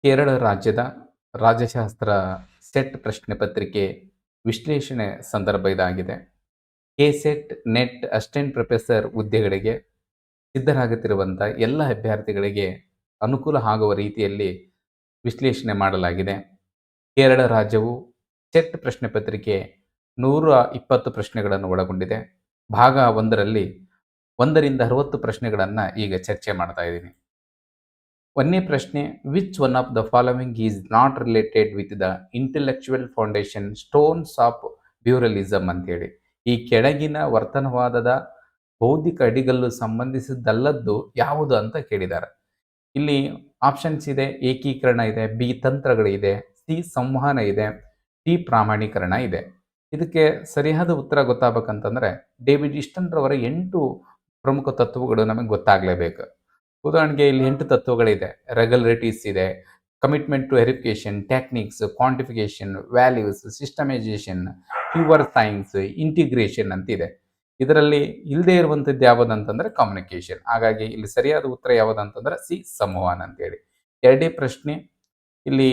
ಕೇರಳ ರಾಜ್ಯದ ರಾಜ್ಯಶಾಸ್ತ್ರ ಸೆಟ್ ಪ್ರಶ್ನೆ ಪತ್ರಿಕೆ ವಿಶ್ಲೇಷಣೆ ಸಂದರ್ಭ ಇದಾಗಿದೆ. ಕೆಸೆಟ್, ನೆಟ್, ಅಸಿಸ್ಟೆಂಟ್ ಪ್ರೊಫೆಸರ್ ಹುದ್ದೆಗಳಿಗೆ ಸಿದ್ಧರಾಗುತ್ತಿರುವಂಥ ಎಲ್ಲ ಅಭ್ಯರ್ಥಿಗಳಿಗೆ ಅನುಕೂಲ ಆಗುವ ರೀತಿಯಲ್ಲಿ ವಿಶ್ಲೇಷಣೆ ಮಾಡಲಾಗಿದೆ. ಕೇರಳ ರಾಜ್ಯವು ಸೆಟ್ ಪ್ರಶ್ನೆ ಪತ್ರಿಕೆ 120 ಪ್ರಶ್ನೆಗಳನ್ನು ಒಳಗೊಂಡಿದೆ. ಭಾಗ 1ರಲ್ಲಿ 1ರಿಂದ 60 ಪ್ರಶ್ನೆಗಳನ್ನು ಈಗ ಚರ್ಚೆ ಮಾಡ್ತಾ ಇದ್ದೀನಿ. ಒಂದನೇ ಪ್ರಶ್ನೆ, which one of the following is not related with the intellectual foundation stones of pluralism ಅಂತೇಳಿ. ಈ ಕೆಳಗಿನ ವರ್ತನವಾದದ ಬೌದ್ಧಿಕ ಅಡಿಗಲ್ಲು ಸಂಬಂಧಿಸಿದ್ದಲ್ಲದ್ದು ಯಾವುದು ಅಂತ ಕೇಳಿದ್ದಾರೆ. ಇಲ್ಲಿ ಆಪ್ಷನ್ಸ್ ಇದೆ, ಏಕೀಕರಣ ಇದೆ, ಬಿ ತಂತ್ರಗಳಿದೆ, ಸಿ ಸಂವಹನ ಇದೆ, ಡಿ ಪ್ರಾಮಾಣೀಕರಣ ಇದೆ. ಇದಕ್ಕೆ ಸರಿಯಾದ ಉತ್ತರ ಗೊತ್ತಾಗಬೇಕಂತಂದ್ರೆ ಡೇವಿಡ್ ಇಸ್ಟನ್ ರವರ 8 ಪ್ರಮುಖ ತತ್ವಗಳು ನಮಗೆ ಗೊತ್ತಾಗಲೇಬೇಕು. ಉದಾಹರಣೆಗೆ ಇಲ್ಲಿ 8 ತತ್ವಗಳಿದೆ. ರೆಗ್ಯುಲರಿಟೀಸ್ ಇದೆ, commitment to verification, techniques, quantification, values, systematization, pure science, integration ಅಂತಿದೆ. ಇದರಲ್ಲಿ ಇಲ್ಲದೆ ಇರುವಂಥದ್ದು ಯಾವುದಂತಂದ್ರೆ ಕಮ್ಯುನಿಕೇಶನ್. ಹಾಗಾಗಿ ಇಲ್ಲಿ ಸರಿಯಾದ ಉತ್ತರ ಯಾವುದಂತಂದ್ರೆ ಸಿ ಸಂವಹನ ಅಂತೇಳಿ. ಎರಡನೇ ಪ್ರಶ್ನೆ, ಇಲ್ಲಿ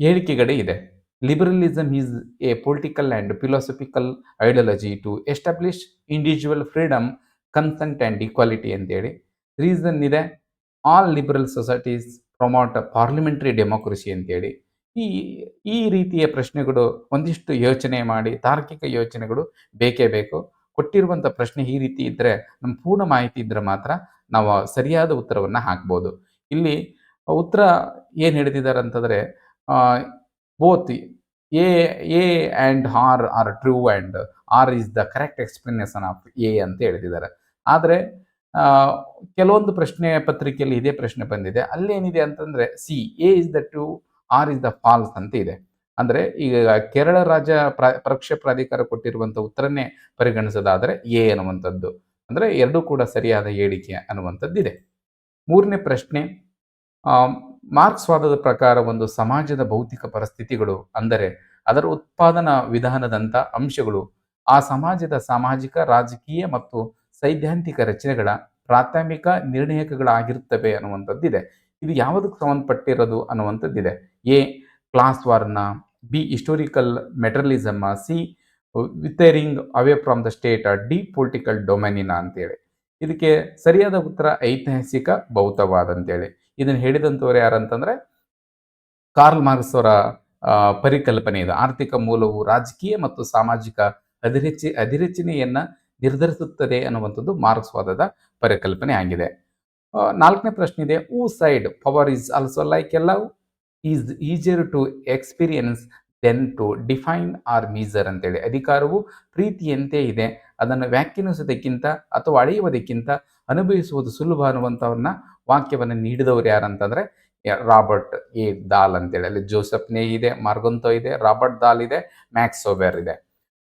ಹೇಳಿಕೆಗಳೇ ಇದೆ. Liberalism is a political and philosophical ideology to establish individual freedom, consent and equality ಅಂತೇಳಿ. ರೀಸನ್ ಇದೆ, all liberal societies promote parliamentary democracy ಅಂತೇಳಿ. ಈ ಈ ರೀತಿಯ ಪ್ರಶ್ನೆಗಳು ಒಂದಿಷ್ಟು ಯೋಚನೆ ಮಾಡಿ, ತಾರ್ಕಿಕ ಯೋಚನೆಗಳು ಬೇಕೇ ಬೇಕು. ಕೊಟ್ಟಿರುವಂಥ ಪ್ರಶ್ನೆ ಈ ರೀತಿ ಇದ್ದರೆ, ನಮ್ಮ ಪೂರ್ಣ ಮಾಹಿತಿ ಇದ್ದರೆ ಮಾತ್ರ ನಾವು ಸರಿಯಾದ ಉತ್ತರವನ್ನು ಹಾಕ್ಬೋದು. ಇಲ್ಲಿ ಉತ್ತರ ಏನು ಹಿಡಿದಿದ್ದಾರೆ ಅಂತಂದರೆ, both A A and R true and R is the correct explanation of A ಅಂತ ಹೇಳಿದ್ದಾರೆ. ಆದರೆ ಕೆಲವೊಂದು ಪ್ರಶ್ನೆ ಪತ್ರಿಕೆಯಲ್ಲಿ ಇದೇ ಪ್ರಶ್ನೆ ಬಂದಿದೆ. ಅಲ್ಲೇನಿದೆ ಅಂತಂದರೆ C A is the true, R is the false ಅಂತ ಇದೆ. ಅಂದರೆ ಈಗ ಕೇರಳ ರಾಜ್ಯ ಪರೀಕ್ಷೆ ಪ್ರಾಧಿಕಾರ ಕೊಟ್ಟಿರುವಂಥ ಉತ್ತರನ್ನೇ ಪರಿಗಣಿಸೋದಾದರೆ ಎ ಅನ್ನುವಂಥದ್ದು, ಅಂದರೆ ಎರಡೂ ಕೂಡ ಸರಿಯಾದ ಹೇಳಿಕೆ ಅನ್ನುವಂಥದ್ದಿದೆ. ಮೂರನೇ ಪ್ರಶ್ನೆ, ಮಾರ್ಕ್ಸ್ವಾದದ ಪ್ರಕಾರ ಒಂದು ಸಮಾಜದ ಭೌತಿಕ ಪರಿಸ್ಥಿತಿಗಳು ಅಂದರೆ ಅದರ ಉತ್ಪಾದನಾ ವಿಧಾನದಂಥ ಅಂಶಗಳು ಆ ಸಮಾಜದ ಸಾಮಾಜಿಕ, ರಾಜಕೀಯ ಮತ್ತು ಸೈದ್ಧಾಂತಿಕ ರಚನೆಗಳ ಪ್ರಾಥಮಿಕ ನಿರ್ಣಾಯಕಗಳಾಗಿರುತ್ತವೆ ಅನ್ನುವಂಥದ್ದಿದೆ. ಇದು ಯಾವುದಕ್ಕೆ ಸಂಬಂಧಪಟ್ಟಿರೋದು ಅನ್ನುವಂಥದ್ದಿದೆ. A class war, B historical materialism, C withering away from the state, D political ಡೊಮೈನಿನ ಅಂತೇಳಿ. ಇದಕ್ಕೆ ಸರಿಯಾದ ಉತ್ತರ ಐತಿಹಾಸಿಕ ಭೌತವಾದ ಅಂತೇಳಿ. ಇದನ್ನು ಹೇಳಿದಂಥವ್ರು ಯಾರಂತಂದ್ರೆ ಕಾರ್ಲ್ ಮಾರ್ಕ್ಸ್ ಅವರ ಪರಿಕಲ್ಪನೆ ಇದು. ಆರ್ಥಿಕ ಮೂಲವು ರಾಜಕೀಯ ಮತ್ತು ಸಾಮಾಜಿಕ ಅಧಿರಚನೆಯನ್ನ ನಿರ್ಧರಿಸುತ್ತದೆ ಅನ್ನುವಂಥದ್ದು ಮಾರ್ಕ್ಸ್ವಾದದ ಪರಿಕಲ್ಪನೆ ಆಗಿದೆ. ನಾಲ್ಕನೇ ಪ್ರಶ್ನೆ ಇದೆ, who said power is also like ಎಲ್ಲ is easier to experience than to define or measure ಅಂತೇಳಿ. ಅಧಿಕಾರವು ಪ್ರೀತಿಯಂತೆ ಇದೆ, ಅದನ್ನು ವ್ಯಾಖ್ಯಾನಿಸುವುದಕ್ಕಿಂತ ಅಥವಾ ಅಳೆಯುವುದಕ್ಕಿಂತ ಅನುಭವಿಸುವುದು ಸುಲಭ ಅನ್ನುವಂಥವನ್ನ ವಾಕ್ಯವನ್ನು ನೀಡಿದವರು ಯಾರಂತಂದ್ರೆ ರಾಬರ್ಟ್ ಎ ದಾಲ್ ಅಂತೇಳಿ. ಅಲ್ಲಿ ಜೋಸೆಫ್ ನೇ ಇದೆ, ಮಾರ್ಗೊಂತೋ ಇದೆ, ರಾಬರ್ಟ್ ದಾಲ್ ಇದೆ, ಮ್ಯಾಕ್ಸ್ ಸೋಬೆರ್ ಇದೆ.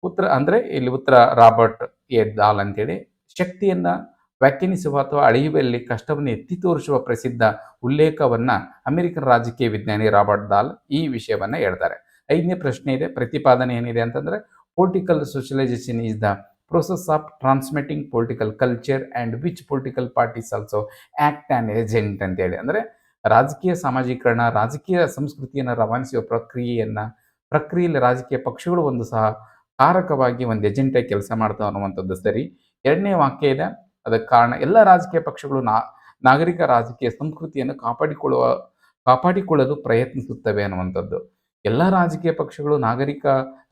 ಉತ್ತರ ಅಂದ್ರೆ ಇಲ್ಲಿ ಉತ್ತರ ರಾಬರ್ಟ್ ಎ ದಾಲ್ ಅಂತೇಳಿ. ಶಕ್ತಿಯನ್ನ ವ್ಯಾಖ್ಯಾನಿಸುವ ಅಥವಾ ಅಳೆಯುವಲ್ಲಿ ಕಷ್ಟವನ್ನು ಎತ್ತಿ ತೋರಿಸುವ ಪ್ರಸಿದ್ಧ ಉಲ್ಲೇಖವನ್ನ ಅಮೆರಿಕನ್ ರಾಜಕೀಯ ವಿಜ್ಞಾನಿ ರಾಬರ್ಟ್ ದಾಲ್ ಈ ವಿಷಯವನ್ನ ಹೇಳ್ತಾರೆ. ಐದನೇ ಪ್ರಶ್ನೆ ಇದೆ, ಪ್ರತಿಪಾದನೆ ಏನಿದೆ ಅಂತಂದ್ರೆ political socialisation is the process of transmitting political culture and which political parties also act an agent ಅಂತೇಳಿ. ಅಂದರೆ ರಾಜಕೀಯ ಸಾಮಾಜೀಕರಣ, ರಾಜಕೀಯ ಸಂಸ್ಕೃತಿಯನ್ನು ರವಾನಿಸುವ ಪ್ರಕ್ರಿಯೆಯಲ್ಲಿ ರಾಜಕೀಯ ಪಕ್ಷಗಳು ಒಂದು ಸಹ ಕಾರಕವಾಗಿ ಒಂದು ಏಜೆಂಟಾಗಿ ಕೆಲಸ ಮಾಡ್ತಾವೆ ಅನ್ನುವಂಥದ್ದು ಸರಿ. ಎರಡನೇ ವಾಕ್ಯ ಇದೆ, ಅದಕ್ಕೆ ಕಾರಣ ಎಲ್ಲ ರಾಜಕೀಯ ಪಕ್ಷಗಳು ನಾಗರಿಕ ರಾಜಕೀಯ ಸಂಸ್ಕೃತಿಯನ್ನು ಕಾಪಾಡಿಕೊಳ್ಳಲು ಪ್ರಯತ್ನಿಸುತ್ತವೆ ಅನ್ನುವಂಥದ್ದು. ಎಲ್ಲ ರಾಜಕೀಯ ಪಕ್ಷಗಳು ನಾಗರಿಕ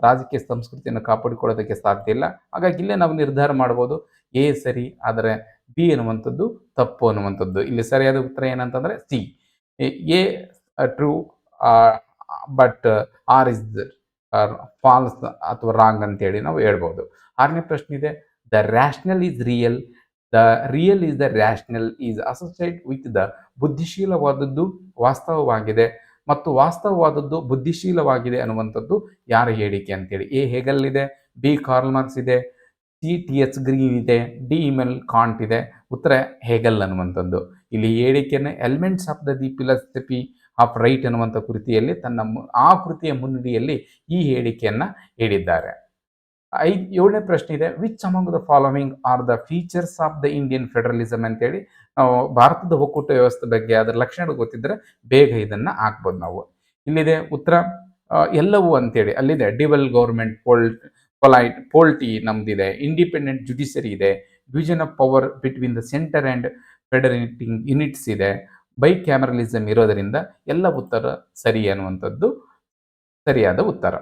ರಾಜಕೀಯ ಸಂಸ್ಕೃತಿಯನ್ನು ಕಾಪಾಡಿಕೊಳ್ಳೋದಕ್ಕೆ ಸಾಧ್ಯ ಇಲ್ಲ. ಹಾಗಾಗಿ ಇಲ್ಲೇ ನಾವು ನಿರ್ಧಾರ ಮಾಡ್ಬೋದು, ಎ ಸರಿ ಆದರೆ ಬಿ ಅನ್ನುವಂಥದ್ದು ತಪ್ಪು ಅನ್ನುವಂಥದ್ದು. ಇಲ್ಲಿ ಸರಿಯಾದ ಉತ್ತರ ಏನಂತಂದ್ರೆ C, A true but R is false ಅಥವಾ ರಾಂಗ್ ಅಂತೇಳಿ ನಾವು ಹೇಳ್ಬೋದು. ಆರನೇ ಪ್ರಶ್ನೆ ಇದೆ, the rational is real, the real is the rational is associate with the ಬುದ್ಧಿಶೀಲವಾದದ್ದು ವಾಸ್ತವವಾಗಿದೆ ಮತ್ತು ವಾಸ್ತವವಾದದ್ದು ಬುದ್ಧಿಶೀಲವಾಗಿದೆ ಅನ್ನುವಂಥದ್ದು ಯಾರ ಹೇಳಿಕೆ ಅಂತೇಳಿ. ಎ ಹೆಗಲ್ ಇದೆ, ಬಿ ಕಾರ್ಲ್ ಮಾರ್ಕ್ಸ್ ಇದೆ, ಸಿ ಟಿ ಎಚ್ ಗ್ರೀನ್ ಇದೆ, ಡಿ ಇಮೆಲ್ ಕಾಂಟ್ ಇದೆ. ಉತ್ತರ ಹೆಗಲ್ ಅನ್ನುವಂಥದ್ದು. ಇಲ್ಲಿ ಹೇಳಿಕೆಯನ್ನು elements of the philosophy of right ಅನ್ನುವಂಥ ಕೃತಿಯಲ್ಲಿ ಆ ಕೃತಿಯ ಮುನ್ನುಡಿಯಲ್ಲಿ ಈ ಹೇಳಿಕೆಯನ್ನ ಹೇಳಿದ್ದಾರೆ. ಏಳನೇ ಪ್ರಶ್ನೆ ಇದೆ, which among the following are the features of the Indian federalism ಅಂತೇಳಿ. ನಾವು ಭಾರತದ ಒಕ್ಕೂಟ ವ್ಯವಸ್ಥೆ ಬಗ್ಗೆ ಅದರ ಲಕ್ಷಣಗಳು ಗೊತ್ತಿದ್ದರೆ ಬೇಗ ಇದನ್ನು ಹಾಕ್ಬೋದು ನಾವು. ಇಲ್ಲಿದೆ ಉತ್ತರ ಎಲ್ಲವೂ ಅಂತೇಳಿ ಅಲ್ಲಿದೆ. ಡಿವಲ್ ಗೌರ್ಮೆಂಟ್ ಪೋಲ್ಟಿ ನಮ್ದಿದೆ. ಇಂಡಿಪೆಂಡೆಂಟ್ ಜುಡಿಷರಿ ಇದೆ. Division of power between the centre and federating units ಇದೆ. ಬೈ ಕ್ಯಾಮರಲಿಸಮ್ ಇರೋದರಿಂದ ಎಲ್ಲ ಉತ್ತರ ಸರಿ ಅನ್ನುವಂಥದ್ದು ಸರಿಯಾದ ಉತ್ತರ.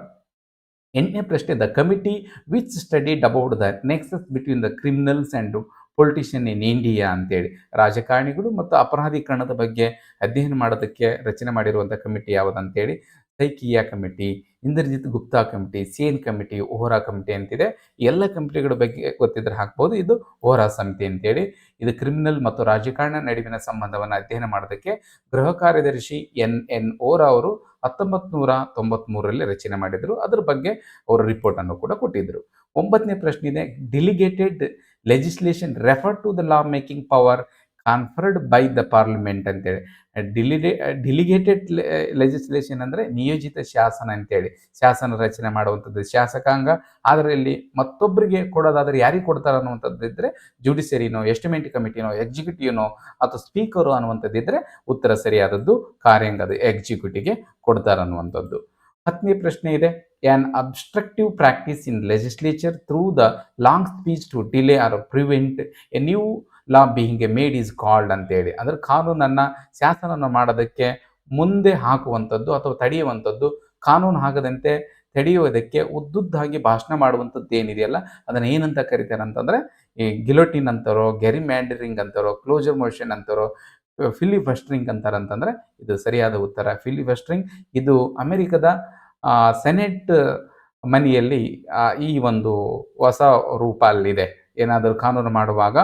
8ನೇ ಪ್ರಶ್ನೆ, the committee which studied about the nexus between the criminals and politician in India ಅಂತೇಳಿ, ರಾಜಕಾರಣಿಗಳು ಮತ್ತು ಅಪರಾಧೀಕರಣದ ಬಗ್ಗೆ ಅಧ್ಯಯನ ಮಾಡೋದಕ್ಕೆ ರಚನೆ ಮಾಡಿರುವಂಥ ಕಮಿಟಿ ಯಾವುದಂತೇಳಿ, Saikia committee, Indrajit Gupta committee, Sen committee, Vohra committee ಅಂತಿದೆ. ಎಲ್ಲ ಕಮಿಟಿಗಳ ಬಗ್ಗೆ ಗೊತ್ತಿದ್ರೆ ಹಾಕ್ಬೋದು. ಇದು ಓಹ್ರಾ ಸಮಿತಿ ಅಂತೇಳಿ. ಇದು ಕ್ರಿಮಿನಲ್ ಮತ್ತು ರಾಜಕಾರಣ ನಡುವಿನ ಸಂಬಂಧವನ್ನು ಅಧ್ಯಯನ ಮಾಡೋದಕ್ಕೆ ಗೃಹ ಕಾರ್ಯದರ್ಶಿ ಎನ್ ಓಹ್ರಾ ಅವರು 1993ರಲ್ಲಿ ರಚನೆ ಮಾಡಿದರು. ಅದರ ಬಗ್ಗೆ ಅವರು ರಿಪೋರ್ಟನ್ನು ಕೂಡ ಕೊಟ್ಟಿದ್ದರು. 9ನೇ ಪ್ರಶ್ನೆ ಇದೆ, delegated legislation refer to the law making power conferred by the parliament ಅಂತೇಳಿ. ಡೆಲಿಗೇಟೆಡ್ ಲೆಜಿಸ್ಲೇಷನ್ ಅಂದರೆ ನಿಯೋಜಿತ ಶಾಸನ ಅಂತೇಳಿ. ಶಾಸನ ರಚನೆ ಮಾಡುವಂಥದ್ದು ಶಾಸಕಾಂಗ. ಅದರಲ್ಲಿ ಮತ್ತೊಬ್ಬರಿಗೆ ಕೊಡೋದಾದರೆ ಯಾರಿಗೆ ಕೊಡ್ತಾರೆ ಅನ್ನುವಂಥದ್ದು ಇದ್ದರೆ ಜುಡಿಷರಿನೋ, ಎಸ್ಟಿಮೇಟ್ ಕಮಿಟಿನೋ, ಎಕ್ಸಿಕ್ಯೂಟಿವ್ನೋ ಅಥವಾ ಸ್ಪೀಕರು ಅನ್ನುವಂಥದ್ದು ಇದ್ದರೆ ಉತ್ತರ ಸರಿಯಾದದ್ದು ಕಾರ್ಯಾಂಗದ ಎಕ್ಸಿಕ್ಯೂಟಿವ್ಗೆ ಕೊಡ್ತಾರೆ ಅನ್ನುವಂಥದ್ದು. 10ನೇ ಪ್ರಶ್ನೆ ಇದೆ, an obstructive practice in legislature through the long speech to delay or prevent a new law being a made is called ಅಂತೇಳಿ. ಅದರ ಕಾನೂನನ್ನು ಶಾಸನವನ್ನು ಮಾಡೋದಕ್ಕೆ ಮುಂದೆ ಹಾಕುವಂಥದ್ದು ಅಥವಾ ತಡೆಯುವಂಥದ್ದು, ಕಾನೂನು ಆಗದಂತೆ ತಡೆಯುವುದಕ್ಕೆ ಉದ್ದುದ್ದಾಗಿ ಭಾಷಣ ಮಾಡುವಂಥದ್ದು ಏನಿದೆಯಲ್ಲ ಅದನ್ನು ಏನಂತ ಕರೀತಾರೆ ಅಂತಂದರೆ ಈ ಗಿಲೋಟಿನ್ ಅಂತಾರೋ, ಗೆರಿಮ್ಯಾಂಡರಿಂಗ್ ಅಂತಾರೋ, ಕ್ಲೋಜರ್ ಮೋಷನ್ ಅಂತಾರೋ, ಫಿಲಿಬಸ್ಟರಿಂಗ್ ಅಂತಾರಂತಂದರೆ ಇದು ಸರಿಯಾದ ಉತ್ತರ. ಫಿಲಿಬಸ್ಟರಿಂಗ್ ಇದು ಅಮೆರಿಕದ ಸೆನೆಟ್ ಮನೆಯಲ್ಲಿ ಈ ಒಂದು ಹೊಸ ರೂಪ ಅಲ್ಲಿದೆ. ಏನಾದರೂ ಕಾನೂನು ಮಾಡುವಾಗ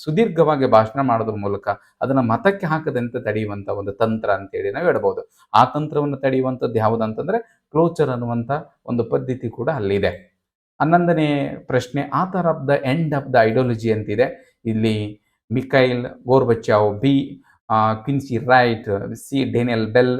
ಸುದೀರ್ಘವಾಗಿ ಭಾಷಣ ಮಾಡೋದ್ರ ಮೂಲಕ ಅದನ್ನು ಮತಕ್ಕೆ ಹಾಕದಂತೆ ತಡೆಯುವಂಥ ಒಂದು ತಂತ್ರ ಅಂತೇಳಿ ನಾವು ಹೇಳ್ಬೋದು. ಆ ತಂತ್ರವನ್ನು ತಡೆಯುವಂಥದ್ದು ಯಾವುದಂತಂದರೆ ಕ್ಲೋಚರ್ ಅನ್ನುವಂಥ ಒಂದು ಪದ್ಧತಿ ಕೂಡ ಅಲ್ಲಿದೆ. 11ನೇ ಪ್ರಶ್ನೆ, author of the end of the ideology ಅಂತಿದೆ. ಇಲ್ಲಿ Mikhail Gorbachev, B Quincy Wright, C Daniel Bell,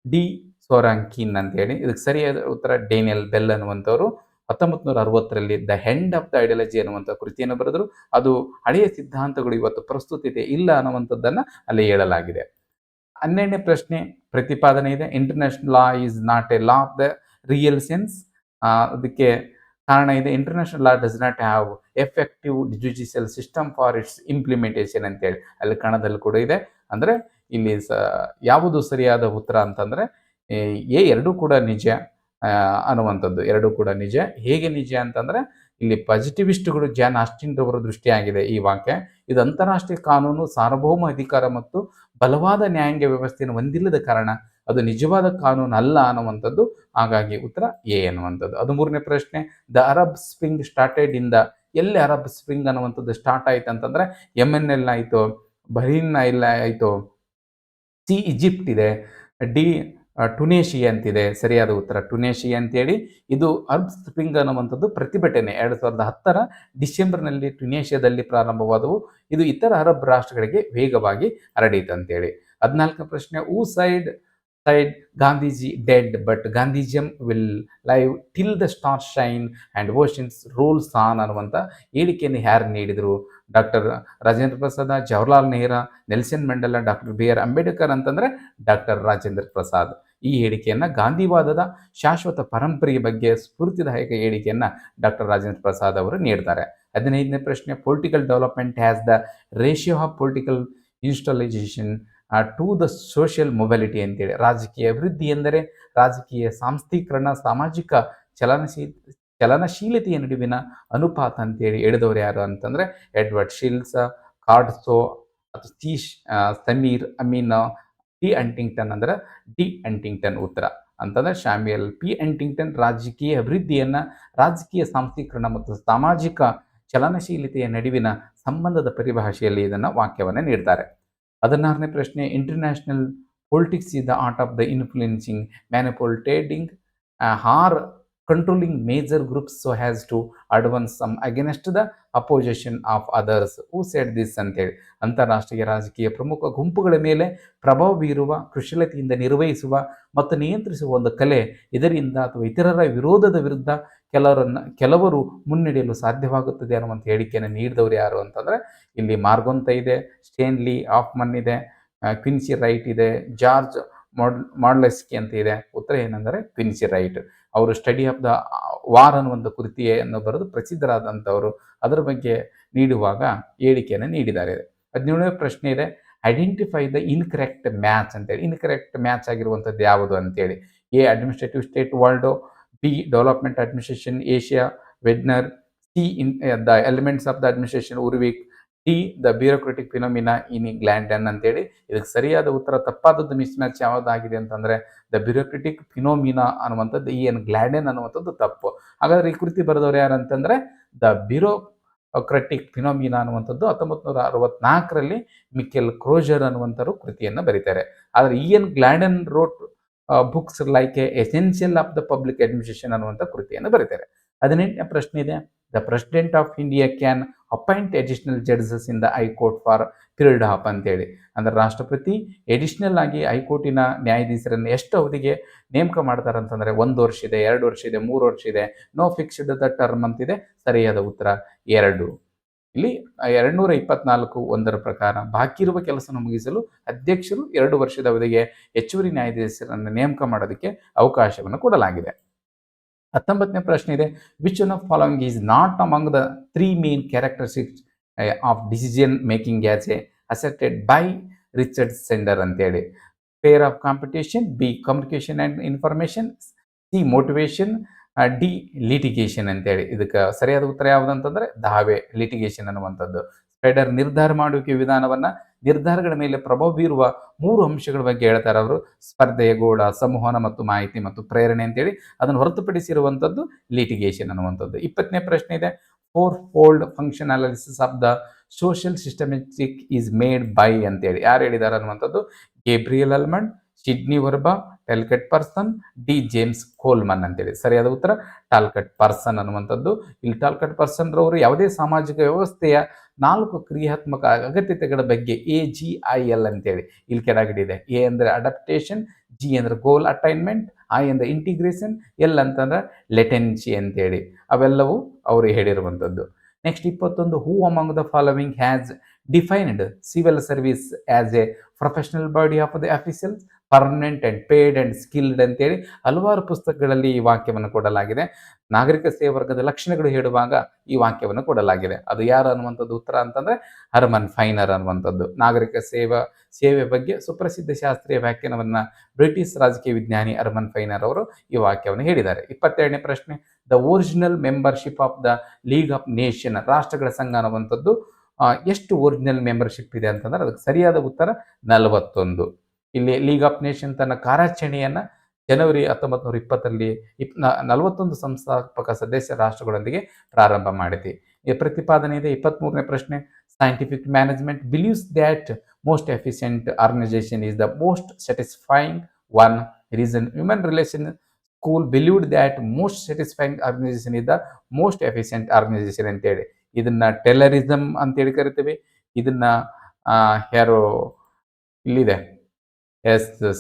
D Sorokin ಅಂತೇಳಿ. ಇದಕ್ಕೆ ಸರಿಯಾದ ಉತ್ತರ ಡೇನಿಯಲ್ ಬೆಲ್ ಅನ್ನುವಂಥವ್ರು 1960ರಲ್ಲಿ the end of the ideology ಅನ್ನುವಂಥ ಕೃತಿಯನ್ನು ಬರೆದರು. ಅದು ಹಳೆಯ ಸಿದ್ಧಾಂತಗಳು ಇವತ್ತು ಪ್ರಸ್ತುತತೆ ಇಲ್ಲ ಅನ್ನುವಂಥದ್ದನ್ನು ಅಲ್ಲಿ ಹೇಳಲಾಗಿದೆ. 12ನೇ ಪ್ರಶ್ನೆ ಪ್ರತಿಪಾದನೆ ಇದೆ, international law is not a law of the real sense. ಅದಕ್ಕೆ ಕಾರಣ ಇದೆ, international law does not have effective judicial system for it's implementation ಅಂತೇಳಿ ಅಲ್ಲಿ ಕನ್ನಡದಲ್ಲಿ ಕೂಡ ಇದೆ. ಅಂದರೆ ಇಲ್ಲಿ ಯಾವುದು ಸರಿಯಾದ ಉತ್ತರ ಅಂತಂದರೆ ಎರಡೂ ಕೂಡ ನಿಜ ಅನ್ನುವಂಥದ್ದು. ಎರಡೂ ಕೂಡ ನಿಜ. ಹೇಗೆ ನಿಜ ಅಂತಂದರೆ ಇಲ್ಲಿ ಪಾಸಿಟಿವಿಸ್ಟ್ಗಳು ಜಾನ್ ಆಸ್ಟಿನ್ ರವರ ದೃಷ್ಟಿಯಾಗಿದೆ ಈ ವಾಕ್ಯ. ಇದು ಅಂತಾರಾಷ್ಟ್ರೀಯ ಕಾನೂನು, ಸಾರ್ವಭೌಮ ಅಧಿಕಾರ ಮತ್ತು ಬಲವಾದ ನ್ಯಾಯಾಂಗ ವ್ಯವಸ್ಥೆಯನ್ನು ಹೊಂದಿಲ್ಲದ ಕಾರಣ ಅದು ನಿಜವಾದ ಕಾನೂನು ಅಲ್ಲ ಅನ್ನುವಂಥದ್ದು. ಹಾಗಾಗಿ ಉತ್ತರ ಎ ಅನ್ನುವಂಥದ್ದು. 13ನೇ ಪ್ರಶ್ನೆ, the Arab spring started in the, ಎಲ್ಲಿ ಅರಬ್ ಸ್ಪ್ರಿಂಗ್ ಅನ್ನುವಂಥದ್ದು ಸ್ಟಾರ್ಟ್ ಆಯ್ತು ಅಂತಂದರೆ ಯೆಮೆನ್ ಆಯಿತು, ಬಹ್ರೀನ್ ಆಯಿತು, ಸಿ ಈಜಿಪ್ಟ್ ಇದೆ, ಡಿ ಟುನೇಷಿಯಾ ಅಂತಿದೆ. ಸರಿಯಾದ ಉತ್ತರ ಟುನೇಷಿಯಾ ಅಂತೇಳಿ. ಇದು ಅರಬ್ ಸ್ಪ್ರಿಂಗ್ ಅನ್ನುವಂಥದ್ದು ಪ್ರತಿಭಟನೆ 2010ರ ಡಿಸೆಂಬರ್ನಲ್ಲಿ ಟುನೇಷಿಯಾದಲ್ಲಿ ಪ್ರಾರಂಭವಾದವು. ಇದು ಇತರ ಅರಬ್ ರಾಷ್ಟ್ರಗಳಿಗೆ ವೇಗವಾಗಿ ಹರಡಿತು ಅಂತೇಳಿ. 14ನೇ ಪ್ರಶ್ನೆ, who said Gandhiji dead but Gandhism will live till the star shine and oceans rules on ಅನ್ನುವಂಥ ಹೇಳಿಕೆಯನ್ನು ಯಾರು ನೀಡಿದರು? Doctor Rajendra Prasad, Jawaharlal Nehru, Nelson Mandela, doctor B R Ambedkar ಅಂತಂದರೆ ಡಾಕ್ಟರ್ ರಾಜೇಂದ್ರ ಪ್ರಸಾದ್. ಈ ಹೇಳಿಕೆಯನ್ನು ಗಾಂಧಿವಾದದ ಶಾಶ್ವತ ಪರಂಪರೆಯ ಬಗ್ಗೆ ಸ್ಫೂರ್ತಿದಾಯಕ ಹೇಳಿಕೆಯನ್ನು ಡಾಕ್ಟರ್ ರಾಜೇಂದ್ರ ಪ್ರಸಾದ್ ಅವರು ನೀಡ್ತಾರೆ. 15ನೇ ಪ್ರಶ್ನೆ, political development has the ratio of political institutionalisation to the social mobility ಅಂತೇಳಿ. ರಾಜಕೀಯ ಅಭಿವೃದ್ಧಿ ಎಂದರೆ ರಾಜಕೀಯ ಸಾಂಸ್ಥೀಕರಣ, ಸಾಮಾಜಿಕ ಚಲನಶೀಲತೆಯ ನಡುವಿನ ಅನುಪಾತ ಅಂತೇಳಿ ಹೇಳಿದವರು ಯಾರು ಅಂತಂದರೆ ಎಡ್ವರ್ಡ್ ಶಿಲ್ಸ್, ಕಾರ್ಡ್ಸೋ ಅಥವಾ ಸಮೀರ್ ಅಮೀನ್, ಪಿ ಅಂಟಿಂಗ್ಟನ್ ಅಂದರೆ ಡಿ ಅಂಟಿಂಗ್ಟನ್ ಉತ್ತರ ಅಂತಂದರೆ ಶಾಮ್ಯುಯಲ್ ಪಿ ಅಂಟಿಂಗ್ಟನ್ ರಾಜಕೀಯ ಅಭಿವೃದ್ಧಿಯನ್ನು ರಾಜಕೀಯ ಸಾಂಸ್ಥೀಕರಣ ಮತ್ತು ಸಾಮಾಜಿಕ ಚಲನಶೀಲತೆಯ ನಡುವಿನ ಸಂಬಂಧದ ಪರಿಭಾಷೆಯಲ್ಲಿ ಇದನ್ನು ವಾಕ್ಯವನ್ನು ನೀಡ್ತಾರೆ. 16ನೇ ಪ್ರಶ್ನೆ, international politics is the art of the influencing, manipulating or controlling major groups so has to advance some against the opposition of others. Who said this ಅಂತೇಳಿ. ಅಂತಾರಾಷ್ಟ್ರೀಯ ರಾಜಕೀಯ ಪ್ರಮುಖ ಗುಂಪುಗಳ ಮೇಲೆ ಪ್ರಭಾವ ಬೀರುವ, ಕುಶಲತೆಯಿಂದ ನಿರ್ವಹಿಸುವ ಮತ್ತು ನಿಯಂತ್ರಿಸುವ ಒಂದು ಕಲೆ. ಇದರಿಂದ ಅಥವಾ ಇತರರ ವಿರೋಧದ ವಿರುದ್ಧ ಕೆಲವರು ಮುನ್ನಡೆಯಲು ಸಾಧ್ಯವಾಗುತ್ತದೆ ಅನ್ನುವಂಥ ಹೇಳಿಕೆಯನ್ನು ನೀಡಿದವರು ಯಾರು ಅಂತಂದರೆ ಇಲ್ಲಿ ಮಾರ್ಗೊಂತ ಇದೆ, ಸ್ಟೇನ್ಲಿ ಆಫ್ಮನ್ ಇದೆ, ಕ್ವಿನ್ಸಿ ರೈಟ್ ಇದೆ, ಜಾರ್ಜ್ ಮಾಡ್ಲೆಸ್ಕಿ ಅಂತ ಇದೆ. ಉತ್ತರ ಏನೆಂದರೆ ಕ್ವಿನ್ಸಿ ರೈಟ್. ಅವರು ಸ್ಟಡಿ ಆಫ್ ದ ವಾರ್ ಅನ್ನುವಂಥ ಕೃತಿಯನ್ನು ಬರೆದು ಪ್ರಸಿದ್ಧರಾದಂಥವರು. ಅದರ ಬಗ್ಗೆ ನೀಡುವಾಗ ಹೇಳಿಕೆಯನ್ನು ನೀಡಿದ್ದಾರೆ. 17ನೇ ಪ್ರಶ್ನೆ ಇದೆ, ಐಡೆಂಟಿಫೈ ದ ಇನ್ಕರೆಕ್ಟ್ ಮ್ಯಾಚ್ ಅಂತೇಳಿ. ಇನ್ಕರೆಕ್ಟ್ ಮ್ಯಾಚ್ ಆಗಿರುವಂಥದ್ದು ಯಾವುದು ಅಂತೇಳಿ. A administrative state Waldo, B development administration Asia Weidner, C in the elements of the administration Urwick, D the bureaucratic phenomena in Gladden ಅಂತೇಳಿ. ಇದಕ್ಕೆ ಸರಿಯಾದ ಉತ್ತರ ತಪ್ಪಾದದ್ದು ಮಿಸ್ ಮ್ಯಾಚ್ ಯಾವುದಾಗಿದೆ ಅಂತಂದರೆ the bureaucratic phenomena ಅನ್ನುವಂಥದ್ದು ಗ್ಲ್ಯಾಂಡನ್ ಅನ್ನುವಂಥದ್ದು ತಪ್ಪು. ಹಾಗಾದರೆ ಈ ಕೃತಿ ಬರೆದವರು ಯಾರು ಅಂತಂದರೆ ದ ಬ್ಯೂರೋಕ್ರೆಟಿಕ್ ಫಿನೋಮಿನಾ ಅನ್ನುವಂಥದ್ದು 1964ರಲ್ಲಿ ಮಿಕೆಲ್ ಕ್ರೋಜರ್ ಅನ್ನುವಂಥರು ಕೃತಿಯನ್ನು ಬರೀತಾರೆ. ಆದರೆ Gladden wrote books like essential of the public administration ಅನ್ನುವಂಥ ಕೃತಿಯನ್ನು ಬರೀತಾರೆ. 18ನೇ ಪ್ರಶ್ನೆ ಇದೆ, the president of India can appoint additional judges in the high court for period of ಅಂತೇಳಿ. ಅಂದರೆ ರಾಷ್ಟ್ರಪತಿ ಎಡಿಷನಲ್ ಆಗಿ ಹೈಕೋರ್ಟಿನ ನ್ಯಾಯಾಧೀಶರನ್ನು ಎಷ್ಟು ಅವಧಿಗೆ ನೇಮಕ ಮಾಡ್ತಾರೆ ಅಂತಂದರೆ 1 ವರ್ಷ ಇದೆ, 2 ವರ್ಷ ಇದೆ, 3 ವರ್ಷ ಇದೆ, ನೋ ಫಿಕ್ಸ್ಡ್ ದ ಟರ್ಮ್ ಅಂತಿದೆ. ಸರಿಯಾದ ಉತ್ತರ 2. ಇಲ್ಲಿ 224 ಒಂದರ ಪ್ರಕಾರ ಬಾಕಿ ಇರುವ ಕೆಲಸವನ್ನು ಮುಗಿಸಲು ಅಧ್ಯಕ್ಷರು 2 ವರ್ಷದ ಅವಧಿಗೆ ಹೆಚ್ಚುವರಿ ನ್ಯಾಯಾಧೀಶರನ್ನು ನೇಮಕ ಮಾಡೋದಕ್ಕೆ ಅವಕಾಶವನ್ನು ಕೊಡಲಾಗಿದೆ. 19ನೇ ಪ್ರಶ್ನೆ ಇದೆ, which one of following is not among the 3 main characteristics of decision making as a accepted by Richard Snyder ಅಂತೇಳಿ. Sphere of competition, B communication and information, C motivation, D litigation ಅಂತೇಳಿ. ಇದಕ್ಕೆ ಸರಿಯಾದ ಉತ್ತರ ಯಾವುದು ಅಂತಂದರೆ ದಾವೆ, ಲಿಟಿಗೇಷನ್ ಅನ್ನುವಂಥದ್ದು. Spider ನಿರ್ಧಾರ ಮಾಡುವಿಕೆ ವಿಧಾನವನ್ನು ನಿರ್ಧಾರಗಳ ಮೇಲೆ ಪ್ರಭಾವ ಬೀರುವ 3 ಅಂಶಗಳ ಬಗ್ಗೆ ಹೇಳ್ತಾರೆ ಅವರು. ಸ್ಪರ್ಧೆ, ಗೋಳ, ಸಂವಹನ ಮತ್ತು ಮಾಹಿತಿ ಮತ್ತು ಪ್ರೇರಣೆ ಅಂತೇಳಿ. ಅದನ್ನು ಹೊರತುಪಡಿಸಿರುವಂಥದ್ದು ಲಿಟಿಗೇಷನ್ ಅನ್ನುವಂಥದ್ದು. 20ನೇ ಪ್ರಶ್ನೆ ಇದೆ, 4-fold function analysis of the social systematic is made by ಅಂತೇಳಿ. ಯಾರು ಹೇಳಿದ್ದಾರೆ ಅನ್ನುವಂಥದ್ದು Gabriel Almond, Sidney Verba, Talcott Parsons, D James Coleman ಅಂತೇಳಿ. ಸರಿಯಾದ ಉತ್ತರ ಟಾಲ್ಕಟ್ ಪರ್ಸನ್ ಅನ್ನುವಂಥದ್ದು. ಇಲ್ಲಿ ಟಾಲ್ಕಟ್ ಪರ್ಸನ್ ರವರು ಯಾವುದೇ ಸಾಮಾಜಿಕ ವ್ಯವಸ್ಥೆಯ 4 ಕ್ರಿಯಾತ್ಮಕ ಅಗತ್ಯತೆಗಳ ಬಗ್ಗೆ AGIL ಅಂತೇಳಿ ಇಲ್ಲಿ ಕೆಳಗಡೆ. ಎ ಅಂದರೆ ಅಡಾಪ್ಟೇಷನ್, ಜಿ ಅಂದರೆ ಗೋಲ್ ಅಟೈನ್ಮೆಂಟ್, ಐ ಅಂದರೆ ಇಂಟಿಗ್ರೇಷನ್, ಎಲ್ ಅಂತಂದ್ರೆ ಲೆಟೆನ್ಸಿ ಅಂತೇಳಿ ಅವೆಲ್ಲವೂ ಅವರು ಹೇಳಿರುವಂಥದ್ದು. Next 21, who among the following has defined civil service as a professional body of the officers, permanent and paid and skilled ಅಂತೇಳಿ ಹಲವಾರು ಪುಸ್ತಕಗಳಲ್ಲಿ ಈ ವಾಕ್ಯವನ್ನು ಕೊಡಲಾಗಿದೆ. ನಾಗರಿಕ ಸೇವಾ ವರ್ಗದ ಲಕ್ಷಣಗಳು ಹೇಳುವಾಗ ಈ ವಾಕ್ಯವನ್ನು ಕೊಡಲಾಗಿದೆ. ಅದು ಯಾರು ಅನ್ನುವಂಥದ್ದು ಉತ್ತರ ಅಂತಂದರೆ ಹರ್ಮನ್ ಫೈನರ್ ಅನ್ನುವಂಥದ್ದು. ನಾಗರಿಕ ಸೇವೆ ಬಗ್ಗೆ ಸುಪ್ರಸಿದ್ಧ ಶಾಸ್ತ್ರೀಯ ವ್ಯಾಖ್ಯಾನವನ್ನು ಬ್ರಿಟಿಷ್ ರಾಜಕೀಯ ವಿಜ್ಞಾನಿ ಹರ್ಮನ್ ಫೈನರ್ ಅವರು ಈ ವಾಕ್ಯವನ್ನು ಹೇಳಿದ್ದಾರೆ. 22ನೇ ಪ್ರಶ್ನೆ, the original membership of the league of nation, ರಾಷ್ಟ್ರಗಳ ಸಂಘ ಅನ್ನುವಂಥದ್ದು ಎಷ್ಟು ಒರಿಜಿನಲ್ ಮೆಂಬರ್ಶಿಪ್ ಇದೆ ಅಂತಂದರೆ ಅದಕ್ಕೆ ಸರಿಯಾದ ಉತ್ತರ 41. ಇಲ್ಲಿ ಲೀಗ್ ಆಫ್ ನೇಷನ್ ತನ್ನ ಕಾರ್ಯಾಚರಣೆಯನ್ನು ಜನವರಿ 1920ರಲ್ಲಿ 41 ಸಂಸ್ಥಾಪಕ ಸದಸ್ಯ ರಾಷ್ಟ್ರಗಳೊಂದಿಗೆ ಪ್ರಾರಂಭ ಮಾಡಿದೆ. ಈ ಪ್ರತಿಪಾದನೆ ಇದೆ. 23ನೇ ಪ್ರಶ್ನೆ, scientific management believes that most efficient organisation is the most satisfying one reason. Human relation school believed that most satisfying organisation is the most efficient organisation ಅಂತೇಳಿ. ಇದನ್ನ ಟೆಲರಿಸಮ್ ಅಂತೇಳಿ ಕರಿತೀವಿ. ಇದನ್ನ ಯಾರು ಇಲ್ಲಿದೆ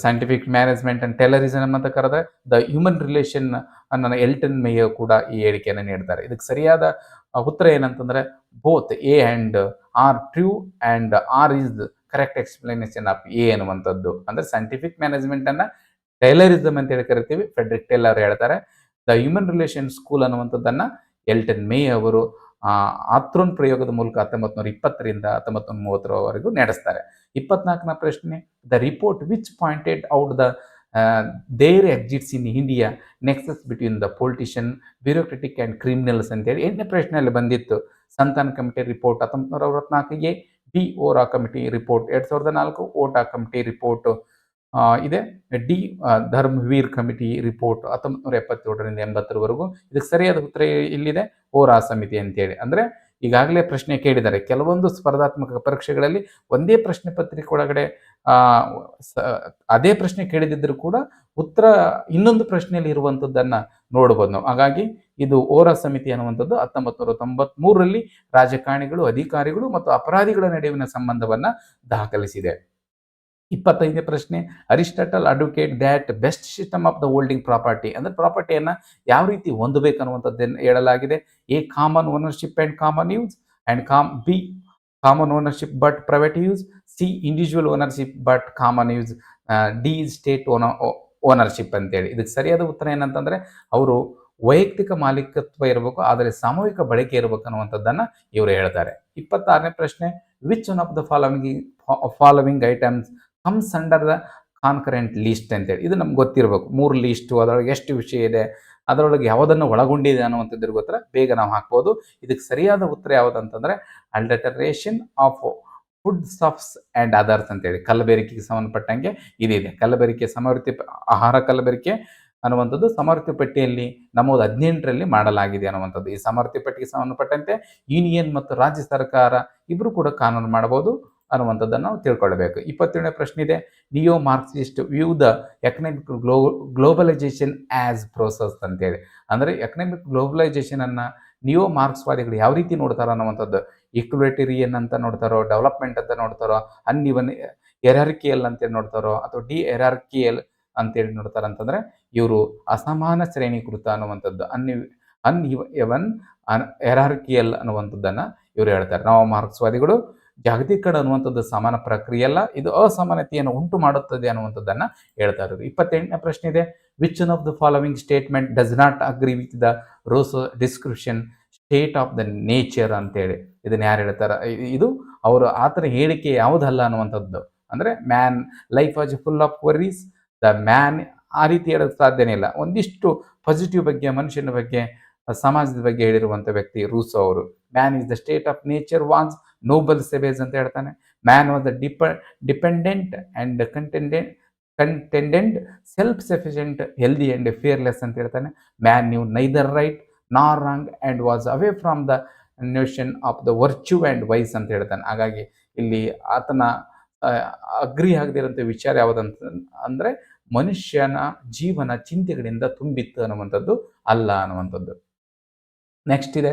ಸೈಂಟಿಫಿಕ್ ಮ್ಯಾನೇಜ್ಮೆಂಟ್ ಅಂಡ್ ಟೆಲರಿಸಮ್ ಅಂತ ಕರೆದ್ರೆ ದ ಹ್ಯೂಮನ್ ರಿಲೇಷನ್ ಅನ್ನೋ ಎಲ್ಟನ್ ಮೇಯೋ ಕೂಡ ಈ ಹೇಳಿಕೆಯನ್ನು ನೀಡ್ತಾರೆ. ಇದಕ್ಕೆ ಸರಿಯಾದ ಉತ್ತರ ಏನಂತಂದ್ರೆ both A and R true and R is correct explanation of A ಅನ್ನುವಂಥದ್ದು. ಅಂದರೆ ಸೈಂಟಿಫಿಕ್ ಮ್ಯಾನೇಜ್ಮೆಂಟನ್ನು ಟೈಲರಿಸಮ್ ಅಂತ ಹೇಳಿ ಕರಿತೀವಿ, ಫ್ರೆಡ್ರಿಕ್ ಟೇಲರ್ ಹೇಳ್ತಾರೆ. ದ ಹ್ಯೂಮನ್ ರಿಲೇಷನ್ ಸ್ಕೂಲ್ ಅನ್ನುವಂಥದ್ದನ್ನು ಎಲ್ಟನ್ ಮೇ ಅವರು ಆಥ್ರೋನ್ ಪ್ರಯೋಗದ ಮೂಲಕ 1920ರಿಂದ 1930ರವರೆಗೂ ನಡೆಸ್ತಾರೆ. 24ನೇ ಪ್ರಶ್ನೆ, the report which pointed out the there exists in India nexus between the politician, bureaucratic and criminals ಅಂತೇಳಿ 8ನೇ ಪ್ರಶ್ನೆಯಲ್ಲಿ ಬಂದಿತ್ತು. ಸಂತಾನ್ ಕಮಿಟಿ ರಿಪೋರ್ಟ್ 1964ಗೆ, ಬಿ ಓರಾ ಕಮಿಟಿ ರಿಪೋರ್ಟ್ 2004, ಓಟಾ ಕಮಿಟಿ ರಿಪೋರ್ಟ್ ಇದೆ, ಡಿ ಧರ್ಮವೀರ್ ಕಮಿಟಿ ರಿಪೋರ್ಟ್ 1977ರಿಂದ 80ರವರೆಗೂ. ಇದಕ್ಕೆ ಸರಿಯಾದ ಉತ್ತರ ಇಲ್ಲಿದೆ ಓರಾ ಸಮಿತಿ ಅಂತೇಳಿ. ಅಂದರೆ ಈಗಾಗಲೇ ಪ್ರಶ್ನೆ ಕೇಳಿದ್ದಾರೆ. ಕೆಲವೊಂದು ಸ್ಪರ್ಧಾತ್ಮಕ ಪರೀಕ್ಷೆಗಳಲ್ಲಿ ಒಂದೇ ಪ್ರಶ್ನೆ ಪತ್ರಿಕೆ ಒಳಗಡೆ ಅದೇ ಪ್ರಶ್ನೆ ಕೇಳಿದಿದ್ದರೂ ಕೂಡ ಉತ್ತರ ಇನ್ನೊಂದು ಪ್ರಶ್ನೆಯಲ್ಲಿ ಇರುವಂಥದ್ದನ್ನು ನೋಡ್ಬೋದು ನಾವು. ಹಾಗಾಗಿ ಇದು ಓರಾ ಸಮಿತಿ ಅನ್ನುವಂಥದ್ದು 1993ರಲ್ಲಿ ರಾಜಕಾರಣಿಗಳು, ಅಧಿಕಾರಿಗಳು ಮತ್ತು ಅಪರಾಧಿಗಳ ನಡುವಿನ ಸಂಬಂಧವನ್ನು ದಾಖಲಿಸಿದೆ. 25ನೇ ಪ್ರಶ್ನೆ, Aristotle advocate that best system of the holding property, ಅಂದರೆ ಪ್ರಾಪರ್ಟಿಯನ್ನು ಯಾವ ರೀತಿ ಹೊಂದಬೇಕು ಅನ್ನುವಂಥದ್ದನ್ನು ಹೇಳಲಾಗಿದೆ. A common ownership and common use and B common ownership but private use, C individual ownership but common use, D state ownership ಅಂತೇಳಿ. ಇದಕ್ಕೆ ಸರಿಯಾದ ಉತ್ತರ ಏನಂತಂದರೆ ಅವರು ವೈಯಕ್ತಿಕ ಮಾಲೀಕತ್ವ ಇರಬೇಕು, ಆದರೆ ಸಾಮೂಹಿಕ ಬಳಕೆ ಇರಬೇಕು ಅನ್ನುವಂಥದ್ದನ್ನು ಇವರು ಹೇಳ್ತಾರೆ. 26ನೇ ಪ್ರಶ್ನೆ, which one of the following items comes under the concurrent list ಅಂತೇಳಿ. ಇದು ನಮ್ಗೆ ಗೊತ್ತಿರಬೇಕು. 3 ಲೀಸ್ಟು, ಅದರೊಳಗೆ ಎಷ್ಟು ವಿಷಯ ಇದೆ, ಅದರೊಳಗೆ ಯಾವುದನ್ನು ಒಳಗೊಂಡಿದೆ ಅನ್ನುವಂಥದ್ದು ಗೊತ್ತರ ಬೇಗ ನಾವು ಹಾಕ್ಬೋದು. ಇದಕ್ಕೆ ಸರಿಯಾದ ಉತ್ತರ ಯಾವುದಂತಂದರೆ adulteration of food stuffs and others ಅಂತೇಳಿ. ಕಲಬೆರಕೆಗೆ ಸಂಬಂಧಪಟ್ಟಂಗೆ ಇದಿದೆ. ಕಲಬೆರಕೆ ಸಮವರ್ತಿ ಆಹಾರ ಕಲಬೆರಕೆ ಅನ್ನುವಂಥದ್ದು ಸಮವರ್ತಿ ಪಟ್ಟಿಯಲ್ಲಿ ನಮೂದು 18ರಲ್ಲಿ ಮಾಡಲಾಗಿದೆ ಅನ್ನುವಂಥದ್ದು. ಈ ಸಮವರ್ತಿ ಪಟ್ಟಿಗೆ ಸಂಬಂಧಪಟ್ಟಂತೆ ಯೂನಿಯನ್ ಮತ್ತು ರಾಜ್ಯ ಸರ್ಕಾರ ಇಬ್ಬರು ಕೂಡ ಕಾನೂನು ಮಾಡಬಹುದು ಅನ್ನುವಂಥದ್ದನ್ನು ನಾವು ತಿಳ್ಕೊಳ್ಬೇಕು. 27ನೇ ಪ್ರಶ್ನೆ ಇದೆ, neo Marxist view the economic globalisation as process ಅಂತೇಳಿ. ಅಂದರೆ ಎಕನಾಮಿಕ್ ಗ್ಲೋಬಲೈಸೇಷನನ್ನು ನಿಯೋ ಮಾರ್ಕ್ಸ್ವಾದಿಗಳು ಯಾವ ರೀತಿ ನೋಡ್ತಾರೋ ಅನ್ನುವಂಥದ್ದು. ಈಕ್ವಿಟೇರಿಯನ್ ಅಂತ ನೋಡ್ತಾರೋ, ಡೆವಲಪ್ಮೆಂಟ್ ಅಂತ ನೋಡ್ತಾರೋ, ಅನ್ಇವನ್ ಎರಾರ್ಕಿಯಲ್ ಅಂತೇಳಿ ನೋಡ್ತಾರೋ, ಅಥವಾ ಡಿ ಎರಾರ್ಕಿಯಲ್ ಅಂತೇಳಿ ನೋಡ್ತಾರೆ ಅಂತಂದರೆ ಇವರು ಅಸಮಾನ ಶ್ರೇಣೀಕೃತ ಅನ್ನುವಂಥದ್ದು, ಅನ್ಇವನ್ ಎರಾರ್ಕಿಯಲ್ ಅನ್ನುವಂಥದ್ದನ್ನು ಇವರು ಹೇಳ್ತಾರೆ. ನವ ಮಾರ್ಕ್ಸ್ವಾದಿಗಳು ಜಾಗತೀಕರಣ ಅನ್ನುವಂಥದ್ದು ಸಮಾನ ಪ್ರಕ್ರಿಯೆ ಅಲ್ಲ, ಇದು ಅಸಮಾನತೆಯನ್ನು ಉಂಟು ಮಾಡುತ್ತದೆ ಅನ್ನುವಂಥದ್ದನ್ನು ಹೇಳ್ತಾ ಇರೋದು. 28ನೇ ಪ್ರಶ್ನೆ ಇದೆ, which one of the following statement does not agree with the Rousseau description state of the nature ಅಂತೇಳಿ. ಇದನ್ನು ಯಾರು ಹೇಳ್ತಾರೆ? ಇದು ಅವರು ಆತನ ಹೇಳಿಕೆ ಯಾವುದಲ್ಲ ಅನ್ನುವಂಥದ್ದು. ಅಂದರೆ man life was full of worries, the man ಆ ರೀತಿ ಹೇಳೋಕ್ಕೆ ಸಾಧ್ಯನೇ ಇಲ್ಲ. ಒಂದಿಷ್ಟು ಪಾಸಿಟಿವ್ ಬಗ್ಗೆ, ಮನುಷ್ಯನ ಬಗ್ಗೆ, ಸಮಾಜದ ಬಗ್ಗೆ ಹೇಳಿರುವಂಥ ವ್ಯಕ್ತಿ ರೂಸೋ ಅವರು. Man is the state of nature once noble savage ಅಂತ ಹೇಳ್ತಾನೆ. Man was the dependent and contented self sufficient healthy and fearless ಅಂತ ಹೇಳ್ತಾನೆ. Man knew neither right nor wrong and was away from the notion of the virtue and vice ಅಂತ ಹೇಳ್ತಾನೆ. ಹಾಗಾಗಿ ಇಲ್ಲಿ ಆತನ agri ಆಗದಿರೋಂಥ ವಿಚಾರ ಯಾವುದಂತ ಅಂದರೆ ಮನುಷ್ಯನ ಜೀವನ ಚಿಂತೆಗಳಿಂದ ತುಂಬಿತ್ತು ಅನ್ನುವಂಥದ್ದು ಅಲ್ಲ ಅನ್ನುವಂಥದ್ದು. ನೆಕ್ಸ್ಟ್ ಇದೆ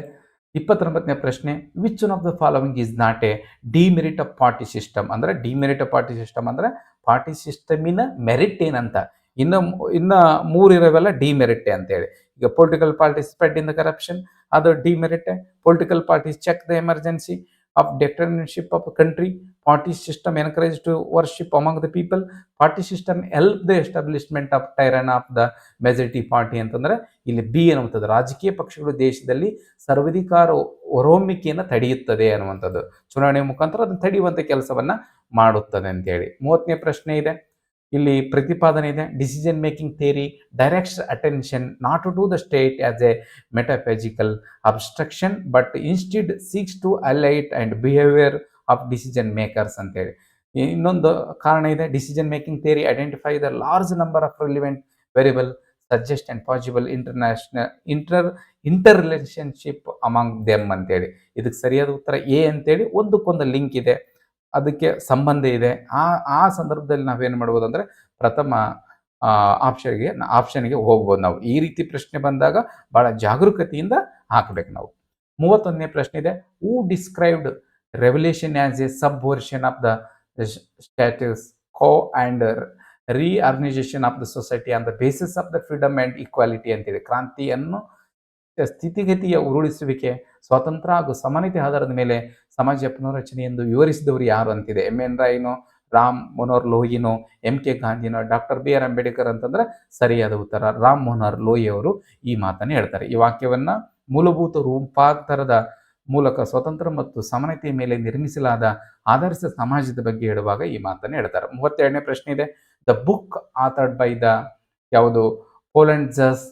29ನೇ ಪ್ರಶ್ನೆ, which one of the following is not a demerit of party system. ಅಂದರೆ ಡಿಮೆರಿಟ್ ಆಫ್ ಪಾರ್ಟಿ ಸಿಸ್ಟಮ್ ಅಂದರೆ ಪಾರ್ಟಿ ಸಿಸ್ಟಮಿನ ಮೆರಿಟ್ ಏನಂತ. ಇನ್ನು 3 ಇರೋವೆಲ್ಲ ಡಿಮೆರಿಟೆ ಅಂತೇಳಿ. ಈಗ political parties spread in the corruption, ಅದು ಡಿಮೆರಿಟೆ. Political parties check the emergency of dictatorship of country. Party system encourage to worship among the people. Party system help the establishment of tyrant of the majority party ಅಂತಂದರೆ ಇಲ್ಲಿ B ಅನ್ನುವಂಥದ್ದು. ರಾಜಕೀಯ ಪಕ್ಷಗಳು ದೇಶದಲ್ಲಿ ಸರ್ವಾಧಿಕಾರ ಹೊರಹೊಮ್ಮಿಕೆಯನ್ನು ತಡೆಯುತ್ತದೆ ಅನ್ನುವಂಥದ್ದು. ಚುನಾವಣೆ ಮುಖಾಂತರ ಅದನ್ನು ತಡೆಯುವಂಥ ಕೆಲಸವನ್ನು ಮಾಡುತ್ತದೆ ಅಂತೇಳಿ. 30ನೇ ಪ್ರಶ್ನೆ ಇದೆ, ಇಲ್ಲಿ ಪ್ರತಿಪಾದನೆ ಇದೆ, decision making theory directs attention not to the state as a metaphysical abstraction but instead seeks to alight and behaviour of decision makers ಅಂತೇಳಿ. ಇನ್ನೊಂದು ಕಾರಣ ಇದೆ, decision making theory identify the large number of relevant variable suggest and possible inter relationship among them ಅಂತೇಳಿ. ಇದಕ್ಕೆ ಸರಿಯಾದ ಉತ್ತರ A ಅಂತೇಳಿ. ಒಂದಕ್ಕೊಂದು ಲಿಂಕ್ ಇದೆ, ಅದಕ್ಕೆ ಸಂಬಂಧ ಇದೆ. ಆ ಸಂದರ್ಭದಲ್ಲಿ ನಾವೇನು ಮಾಡ್ಬೋದು ಅಂದರೆ ಪ್ರಥಮ ಆಪ್ಷನ್ಗೆ ಹೋಗ್ಬೋದು ನಾವು. ಈ ರೀತಿ ಪ್ರಶ್ನೆ ಬಂದಾಗ ಭಾಳ ಜಾಗರೂಕತೆಯಿಂದ ಹಾಕಬೇಕು ನಾವು. 31ನೇ ಪ್ರಶ್ನೆ ಇದೆ, who described revolution as a subversion of the status quo and reorganisation of the society on the basis of the freedom and equality ಅಂತೇಳಿ. ಕ್ರಾಂತಿಯನ್ನು ಸ್ಥಿತಿಗತಿಯ ಉರುಳಿಸುವಿಕೆ, ಸ್ವಾತಂತ್ರ್ಯ ಹಾಗೂ ಸಮಾನತೆ ಆಧಾರದ ಮೇಲೆ ಸಮಾಜ ಪುನರ್ರಚನೆ ಎಂದು ವಿವರಿಸಿದವರು ಯಾರು ಅಂತಿದೆ. ಎನ್ ರಾಯ್ನೋ, ರಾಮ್ ಮನೋಹರ್ ಲೋಹಿನೋ, ಕೆ ಗಾಂಧಿನೋ, ಡಾಕ್ಟರ್ ಬಿ ಆರ್ ಅಂಬೇಡ್ಕರ್ ಅಂತಂದ್ರೆ ಸರಿಯಾದ ಉತ್ತರ ರಾಮ್ ಮನೋಹರ್ ಲೋಹಿ ಅವರು ಈ ಮಾತನ್ನು ಹೇಳ್ತಾರೆ. ಈ ವಾಕ್ಯವನ್ನ ಮೂಲಭೂತ ರೂಪಾಂತರದ ಮೂಲಕ ಸ್ವತಂತ್ರ ಮತ್ತು ಸಮಾನತೆಯ ಮೇಲೆ ನಿರ್ಮಿಸಲಾದ ಆದರ್ಶ ಸಮಾಜದ ಬಗ್ಗೆ ಹೇಳುವಾಗ ಈ ಮಾತನ್ನು ಹೇಳ್ತಾರೆ. 32ನೇ ಪ್ರಶ್ನೆ ಇದೆ, the book authored by the ಯಾವುದು ಪೋಲೆಂಡ್ಜಸ್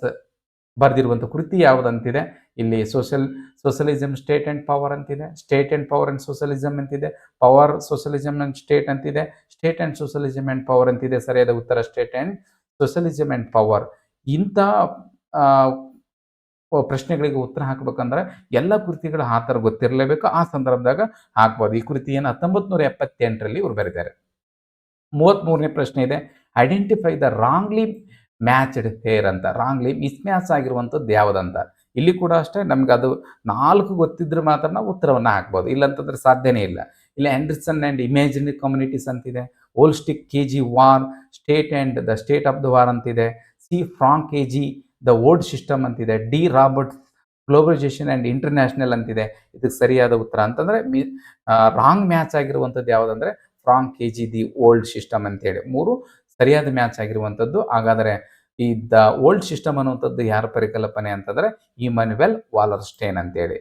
ಬರೆದಿರುವಂಥ ಕೃತಿ ಯಾವುದಂತಿದೆ. ಇಲ್ಲಿ ಸೋಷಲಿಸಮ್ ಸ್ಟೇಟ್ ಆ್ಯಂಡ್ ಪವರ್ ಅಂತಿದೆ, state and power and socialism ಅಂತಿದೆ, ಪವರ್ ಸೋಷಲಿಸಮ್ ಆ್ಯಂಡ್ ಸ್ಟೇಟ್ ಅಂತಿದೆ, state and socialism and power ಅಂತಿದೆ. ಸರಿಯಾದ ಉತ್ತರ state and socialism and power. ಇಂಥ ಪ್ರಶ್ನೆಗಳಿಗೆ ಉತ್ತರ ಹಾಕಬೇಕಂದ್ರೆ ಎಲ್ಲ ಕೃತಿಗಳ ಆಥರ್ ಗೊತ್ತಿರಲೇಬೇಕು. ಆ ಸಂದರ್ಭದಾಗ ಹಾಕ್ಬೋದು. ಈ ಕೃತಿಯನ್ನು 1978ರಲ್ಲಿ ಇವರು ಬರೆದಿದ್ದಾರೆ. 33ನೇ ಪ್ರಶ್ನೆ ಇದೆ, identify the wrongly matched hair ಅಂತ. ರಾಂಗ್ಲಿ ಮಿಸ್ಮ್ಯಾಚ್ ಆಗಿರುವಂಥದ್ದು ಯಾವುದಂತ. ಇಲ್ಲಿ ಕೂಡ ಅಷ್ಟೇ, ನಮ್ಗೆ ಅದು 4 ಗೊತ್ತಿದ್ರೆ ಮಾತ್ರ ನಾವು ಉತ್ತರವನ್ನು ಹಾಕ್ಬೋದು, ಇಲ್ಲಂತಂದ್ರೆ ಸಾಧ್ಯನೇ ಇಲ್ಲ. ಇಲ್ಲಿ ಆ್ಯಂಡರ್ಸನ್ ಆ್ಯಂಡ್ ಇಮ್ಯಾಜಿನರಿ ಕಮ್ಯುನಿಟೀಸ್ ಅಂತಿದೆ, holistic K G war, state and the state of the war ಅಂತಿದೆ. C Frank K G the old system ಅಂತಿದೆ. D Robert globalisation and international ಅಂತಿದೆ. ಇದಕ್ಕೆ ಸರಿಯಾದ ಉತ್ತರ ಅಂತಂದರೆ ರಾಂಗ್ ಮ್ಯಾಚ್ ಆಗಿರುವಂಥದ್ದು ಯಾವುದಂದ್ರೆ Frank K G the old system ಅಂತೇಳಿ. 3 ಸರಿಯಾದ ಮ್ಯಾಚ್ ಆಗಿರುವಂಥದ್ದು. ಹಾಗಾದರೆ ಈ ದ ಓಲ್ಡ್ ಸಿಸ್ಟಮ್ ಅನ್ನುವಂಥದ್ದು ಯಾರ ಪರಿಕಲ್ಪನೆ ಅಂತಂದರೆ ಇಮ್ಯಾನ್ಯುಯಲ್ ವಾಲರ್ಸ್ಟೈನ್ ಅಂತೇಳಿ.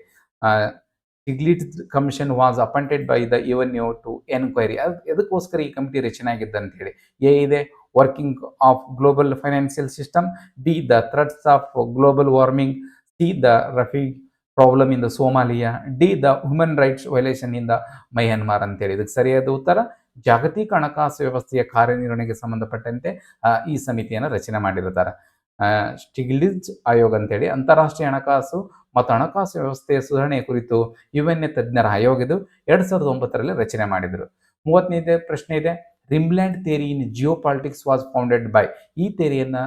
Stiglitz commission was appointed by the UNO to enquiry. ಎದಕ್ಕೋಸ್ಕರ ಈ ಕಮಿಟಿ ರಚನೆ ಆಗಿದ್ದ ಅಂತೇಳಿ. ಎ ಇದೆ working of global financial system, B the threats of global warming, C the refugee problem in the Somalia, D the human rights violation in the Myanmar ಅಂತೇಳಿ. ಇದಕ್ಕೆ ಸರಿಯಾದ ಉತ್ತರ ಜಾಗತಿಕ ಹಣಕಾಸು ವ್ಯವಸ್ಥೆಯ ಕಾರ್ಯನಿರ್ವಹಣೆಗೆ ಸಂಬಂಧಪಟ್ಟಂತೆ ಈ ಸಮಿತಿಯನ್ನು ರಚನೆ ಮಾಡಿರ್ತಾರೆ. ಸ್ಟಿಗ್ಲಿಟ್ಜ್ ಆಯೋಗ ಅಂತೇಳಿ ಅಂತಾರಾಷ್ಟ್ರೀಯ ಹಣಕಾಸು ಮತ್ತು ಹಣಕಾಸು ವ್ಯವಸ್ಥೆಯ ಸುಧಾರಣೆಯ ಕುರಿತು ಯುಎನ್ಎ ತಜ್ಞರ ಆಯೋಗ ಇದು 2009ರಲ್ಲಿ ರಚನೆ ಮಾಡಿದರು. 30ನೇ ಪ್ರಶ್ನೆ ಇದೆ, Rimland theory in geopolitics was founded by. ಈ ಥಿಯರಿಯನ್ನು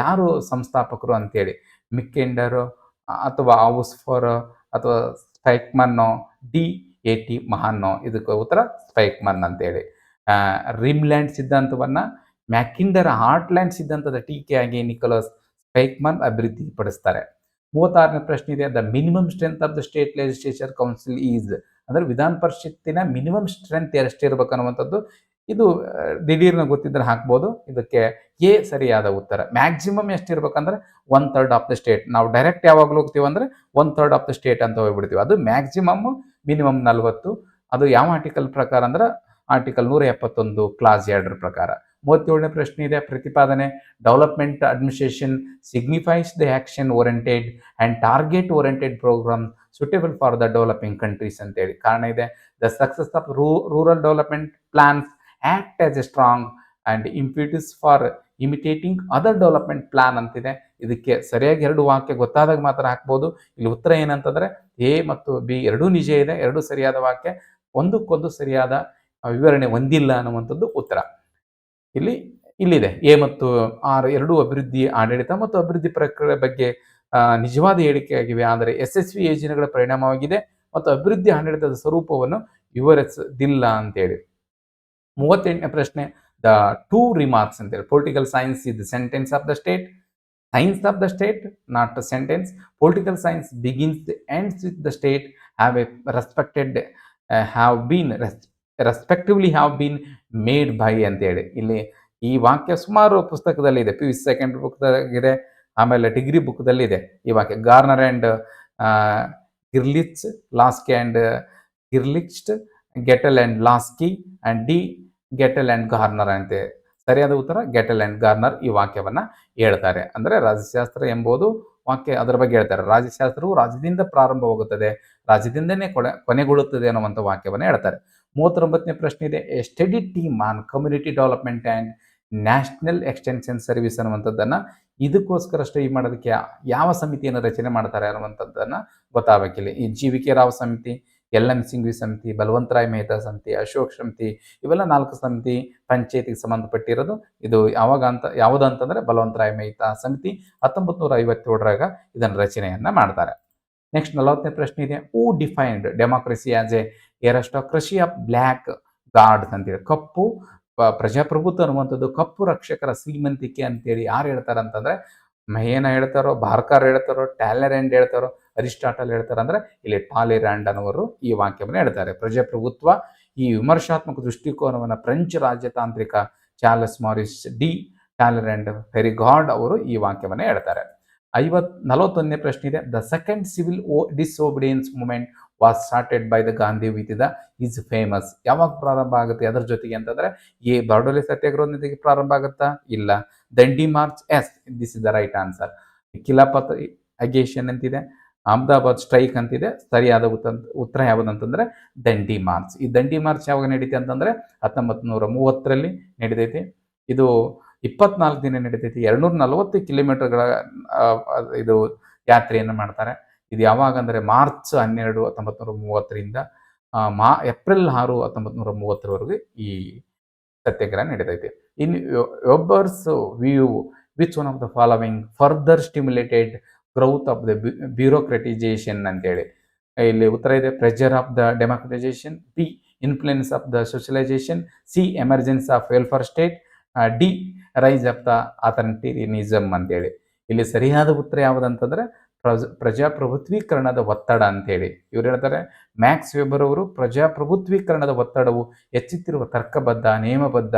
ಯಾರು ಸಂಸ್ಥಾಪಕರು ಅಂತೇಳಿ. ಮಿಕ್ಕೆಂಡರ್ ಅಥವಾ ಆವುಸ್ಫರ್ ಅಥವಾ ಸ್ಪೈಕ್ಮನ್ನೋ, ಡಿ ಎ ಟಿ ಮಹಾನ್ನೋ. ಇದಕ್ಕೆ ಉತ್ತರ ಸ್ಪೈಕ್ಮನ್ ಅಂತೇಳಿ. ರಿಮ್ಲ್ಯಾಂಡ್ ಸಿದ್ಧಾಂತವನ್ನು ಮ್ಯಾಕಿಂಡರ್ ಹಾರ್ಟ್ಲ್ಯಾಂಡ್ ಸಿದ್ಧಾಂತದ ಟೀಕೆಯಾಗಿ ನಿಕೋಲಸ್ ಸ್ಪೈಕ್ಮನ್ ಅಭಿವೃದ್ಧಿಪಡಿಸ್ತಾರೆ. 36ನೇ ಪ್ರಶ್ನೆ ಇದೆ, the minimum strength of the state legislature council is. ಅಂದರೆ ವಿಧಾನ ಪರಿಷತ್ತಿನ ಮಿನಿಮಮ್ ಸ್ಟ್ರೆಂತ್ ಎಷ್ಟಿರ್ಬೇಕು ಅನ್ನುವಂಥದ್ದು. ಇದು ದಿಢೀರ್ನ ಗೊತ್ತಿದ್ರೆ ಹಾಕ್ಬೋದು. ಇದಕ್ಕೆ ಎ ಸರಿಯಾದ ಉತ್ತರ. ಮ್ಯಾಕ್ಸಿಮಮ್ ಎಷ್ಟಿರ್ಬೇಕಂದ್ರೆ 1/3 ಆಫ್ ದ ಸ್ಟೇಟ್. ನಾವು ಡೈರೆಕ್ಟ್ ಯಾವಾಗಲೂ ಹೋಗ್ತೀವಿ ಅಂದರೆ 1/3 ಆಫ್ ದ ಸ್ಟೇಟ್ ಅಂತ ಹೋಗ್ಬಿಡ್ತೀವಿ. ಅದು ಮ್ಯಾಕ್ಸಿಮಮ್, ಮಿನಿಮಮ್ 40. ಅದು ಯಾವ ಆರ್ಟಿಕಲ್ ಪ್ರಕಾರ ಅಂದ್ರೆ ಆರ್ಟಿಕಲ್ 171 ಕ್ಲಾಸ್ 2 ಪ್ರಕಾರ. 37ನೇ ಪ್ರಶ್ನೆ ಇದೆ, ಪ್ರತಿಪಾದನೆ development administration signifies the action oriented and target oriented programme suitable for the developing countries ಅಂತೇಳಿ. ಕಾರಣ ಇದೆ, the success of rural development plans act as a strong and impetus for imitating other development plan ಅಂತಿದೆ. ಇದಕ್ಕೆ ಸರಿಯಾಗಿ 2 ವಾಕ್ಯ ಗೊತ್ತಾದಾಗ ಮಾತ್ರ ಹಾಕ್ಬೋದು. ಇಲ್ಲಿ ಉತ್ತರ ಏನಂತಂದರೆ ಎ ಮತ್ತು ಬಿ ಎರಡೂ ನಿಜ ಇದೆ, ಎರಡೂ ಸರಿಯಾದ ವಾಕ್ಯ, ಒಂದಕ್ಕೊಂದು ಸರಿಯಾದ ವಿವರಣೆ ಹೊಂದಿಲ್ಲ ಅನ್ನುವಂಥದ್ದು ಉತ್ತರ. ಇಲ್ಲಿದೆ ಎ ಮತ್ತು ಆರ್ ಎರಡೂ ಅಭಿವೃದ್ಧಿ ಆಡಳಿತ ಮತ್ತು ಅಭಿವೃದ್ಧಿ ಪ್ರಕ್ರಿಯೆ ಬಗ್ಗೆ ನಿಜವಾದ ಹೇಳಿಕೆಯಾಗಿವೆ, ಆದರೆ ಯಶಸ್ವಿ ಯೋಜನೆಗಳ ಪರಿಣಾಮವಾಗಿದೆ ಮತ್ತು ಅಭಿವೃದ್ಧಿ ಆಡಳಿತದ ಸ್ವರೂಪವನ್ನು ವಿವರಿಸದಿಲ್ಲ ಅಂತೇಳಿ. 38ನೇ ಪ್ರಶ್ನೆ, ದ 2 ರಿಮಾರ್ಕ್ಸ್ ಅಂತೇಳಿ. Political science is the sentence of the state, science of the state not a sentence. Political science begins ends with the state respectively have been made by ಅಂತೇಳಿ. ಇಲ್ಲಿ ಈ ವಾಕ್ಯ ಸುಮಾರು ಪುಸ್ತಕದಲ್ಲಿ ಇದೆ. PUC ಸೆಕೆಂಡ್ ಬುಕ್ದಾಗಿದೆ, ಆಮೇಲೆ degree ಬುಕ್ದಲ್ಲಿ ಇದೆ ಈ ವಾಕ್ಯ. ಗಾರ್ನರ್ ಆ್ಯಂಡ್ ಗಿರ್ಲಿಚ್, Laski and Gilchrist, Gettell and Laski and D Gettell and Garner ಅಂತೆ. ಸರಿಯಾದ ಉತ್ತರ ಗೆಟಲ್ ಆ್ಯಂಡ್ ಗಾರ್ನರ್ ಈ ವಾಕ್ಯವನ್ನು ಹೇಳ್ತಾರೆ. ಅಂದರೆ ರಾಜ್ಯಶಾಸ್ತ್ರ ಎಂಬುದು ವಾಕ್ಯ ಅದರ ಬಗ್ಗೆ ಹೇಳ್ತಾರೆ. ರಾಜ್ಯಶಾಸ್ತ್ರವು ರಾಜ್ಯದಿಂದ ಪ್ರಾರಂಭವಾಗುತ್ತದೆ, ರಾಜ್ಯದಿಂದನೇ ಕೊನೆಗೊಳ್ಳುತ್ತದೆ ಅನ್ನುವಂಥ ವಾಕ್ಯವನ್ನು ಹೇಳ್ತಾರೆ. 39ನೇ ಪ್ರಶ್ನೆ ಇದೆ, A study team on community development and national extension service ಅನ್ನುವಂಥದ್ದನ್ನು ಇದಕ್ಕೋಸ್ಕರ ಸ್ಟಡಿ ಮಾಡೋದಕ್ಕೆ ಯಾವ ಸಮಿತಿಯನ್ನು ರಚನೆ ಮಾಡ್ತಾರೆ ಅನ್ನುವಂಥದ್ದನ್ನು ಗೊತ್ತಾಗಬೇಕಿಲ್ಲ. ಈ GVK ರಾವ್ ಸಮಿತಿ, LM ಸಿಂಘ್ವಿ ಸಮಿತಿ, ಬಲವಂತರಾಯ್ ಮೆಹ್ತಾ ಸಮಿತಿ, ಅಶೋಕ್ ಸಮಿತಿ, ಇವೆಲ್ಲ 4 ಸಮಿತಿ ಪಂಚಾಯತಿಗೆ ಸಂಬಂಧಪಟ್ಟಿರೋದು. ಇದು ಯಾವುದು ಅಂತಂದರೆ ಬಲವಂತರಾಯ್ ಮೆಹ್ತಾ ಸಮಿತಿ 1957ರಾಗ ಇದನ್ನು ರಚನೆಯನ್ನು ಮಾಡ್ತಾರೆ. ನೆಕ್ಸ್ಟ್ 40ನೇ ಪ್ರಶ್ನೆ ಇದೆ, who defined democracy as a aristocracy of blackguards ಅಂತೇಳಿ. ಕಪ್ಪು ಪ್ರಜಾಪ್ರಭುತ್ವ ಅನ್ನುವಂಥದ್ದು ಕಪ್ಪು ರಕ್ಷಕರ ಶ್ರೀಮಂತಿಕೆ ಅಂತೇಳಿ ಯಾರು ಹೇಳ್ತಾರೆ ಅಂತಂದರೆ ಮಹೇನ ಹೇಳ್ತಾರೋ, ಬಾರ್ಕರ್ ಹೇಳ್ತಾರೋ, ಟ್ಯಾಲರೆಂಡ್ ಹೇಳ್ತಾರೋ, ಅರಿಸ್ಟಾಟಲ್ ಹೇಳ್ತಾರೆ. ಅಂದರೆ ಇಲ್ಲಿ ಟಾಲಿರಾಂಡ್ ಅನ್ನೋರು ಈ ವಾಕ್ಯವನ್ನು ಹೇಳ್ತಾರೆ. ಪ್ರಜಾಪ್ರಭುತ್ವ ಈ ವಿಮರ್ಶಾತ್ಮಕ ದೃಷ್ಟಿಕೋನವನ್ನು ಫ್ರೆಂಚ್ ರಾಜ್ಯತಾಂತ್ರಿಕ ಚಾರ್ಲ್ಸ್ ಮಾರಿಸ್ ಡಿ ಟಾಲಿರಾಂಡ್ ಪೆರಿಗಾರ್ಡ್ ಅವರು ಈ ವಾಕ್ಯವನ್ನು ಹೇಳ್ತಾರೆ. 41ನೇ ಪ್ರಶ್ನೆ ಇದೆ, the second civil disobedience movement was started by the Gandhi with the is famous. ಯಾವಾಗ ಪ್ರಾರಂಭ ಆಗುತ್ತೆ ಅದರ ಜೊತೆಗೆ ಅಂತಂದರೆ ಎ ಬಾರ್ಡೋಲಿ ಸತ್ಯಾಗ್ರಹದೊಂದಿಗೆ ಪ್ರಾರಂಭ ಆಗುತ್ತಾ? ಇಲ್ಲ. Dandi march, yes, this is the right answer. Khilafat agitation ಅಂತಿದೆ, ಅಹಮದಾಬಾದ್ ಸ್ಟ್ರೈಕ್ ಅಂತಿದೆ. ಸರಿಯಾದ ಉತ್ತರ ಯಾವುದಂತಂದರೆ ದಂಡಿ ಮಾರ್ಚ್. ಈ ದಂಡಿ ಮಾರ್ಚ್ ಯಾವಾಗ ನಡೀತೆ ಅಂತಂದರೆ 1930ರಲ್ಲಿ ನಡೀತೈತಿ. ಇದು 24 ದಿನ ನಡೀತೈತಿ. 240 ಕಿಲೋಮೀಟರ್ಗಳ ಇದು ಯಾತ್ರೆಯನ್ನು ಮಾಡ್ತಾರೆ. ಇದು ಯಾವಾಗ ಅಂದರೆ ಮಾರ್ಚ್ 12, 1930ರಿಂದ ಏಪ್ರಿಲ್ 6, 1930ರವರೆಗೆ ಈ ಸತ್ಯಾಗ್ರಹ ನಡೀತೈತಿ. In Weber's view which one of the following further stimulated growth of the bureaucratisation ಅಂತೇಳಿ. ಇಲ್ಲಿ ಉತ್ತರ ಇದೆ, pressure of the democratisation, B influence of the socialisation, C emergence of welfare state, D rise of the authoritarianism ಅಂತೇಳಿ. ಇಲ್ಲಿ ಸರಿಯಾದ ಉತ್ತರ ಯಾವುದಂತಂದ್ರೆ ಪ್ರಜಾಪ್ರಭುತ್ವೀಕರಣದ ಒತ್ತಡ ಅಂತೇಳಿ. ಇವ್ರು ಹೇಳ್ತಾರೆ ಮ್ಯಾಕ್ಸ್ ವೆಬರ್ ಅವರು ಪ್ರಜಾಪ್ರಭುತ್ವೀಕರಣದ ಒತ್ತಡವು ಹೆಚ್ಚುತ್ತಿರುವ ತರ್ಕಬದ್ಧ, ನಿಯಮಬದ್ಧ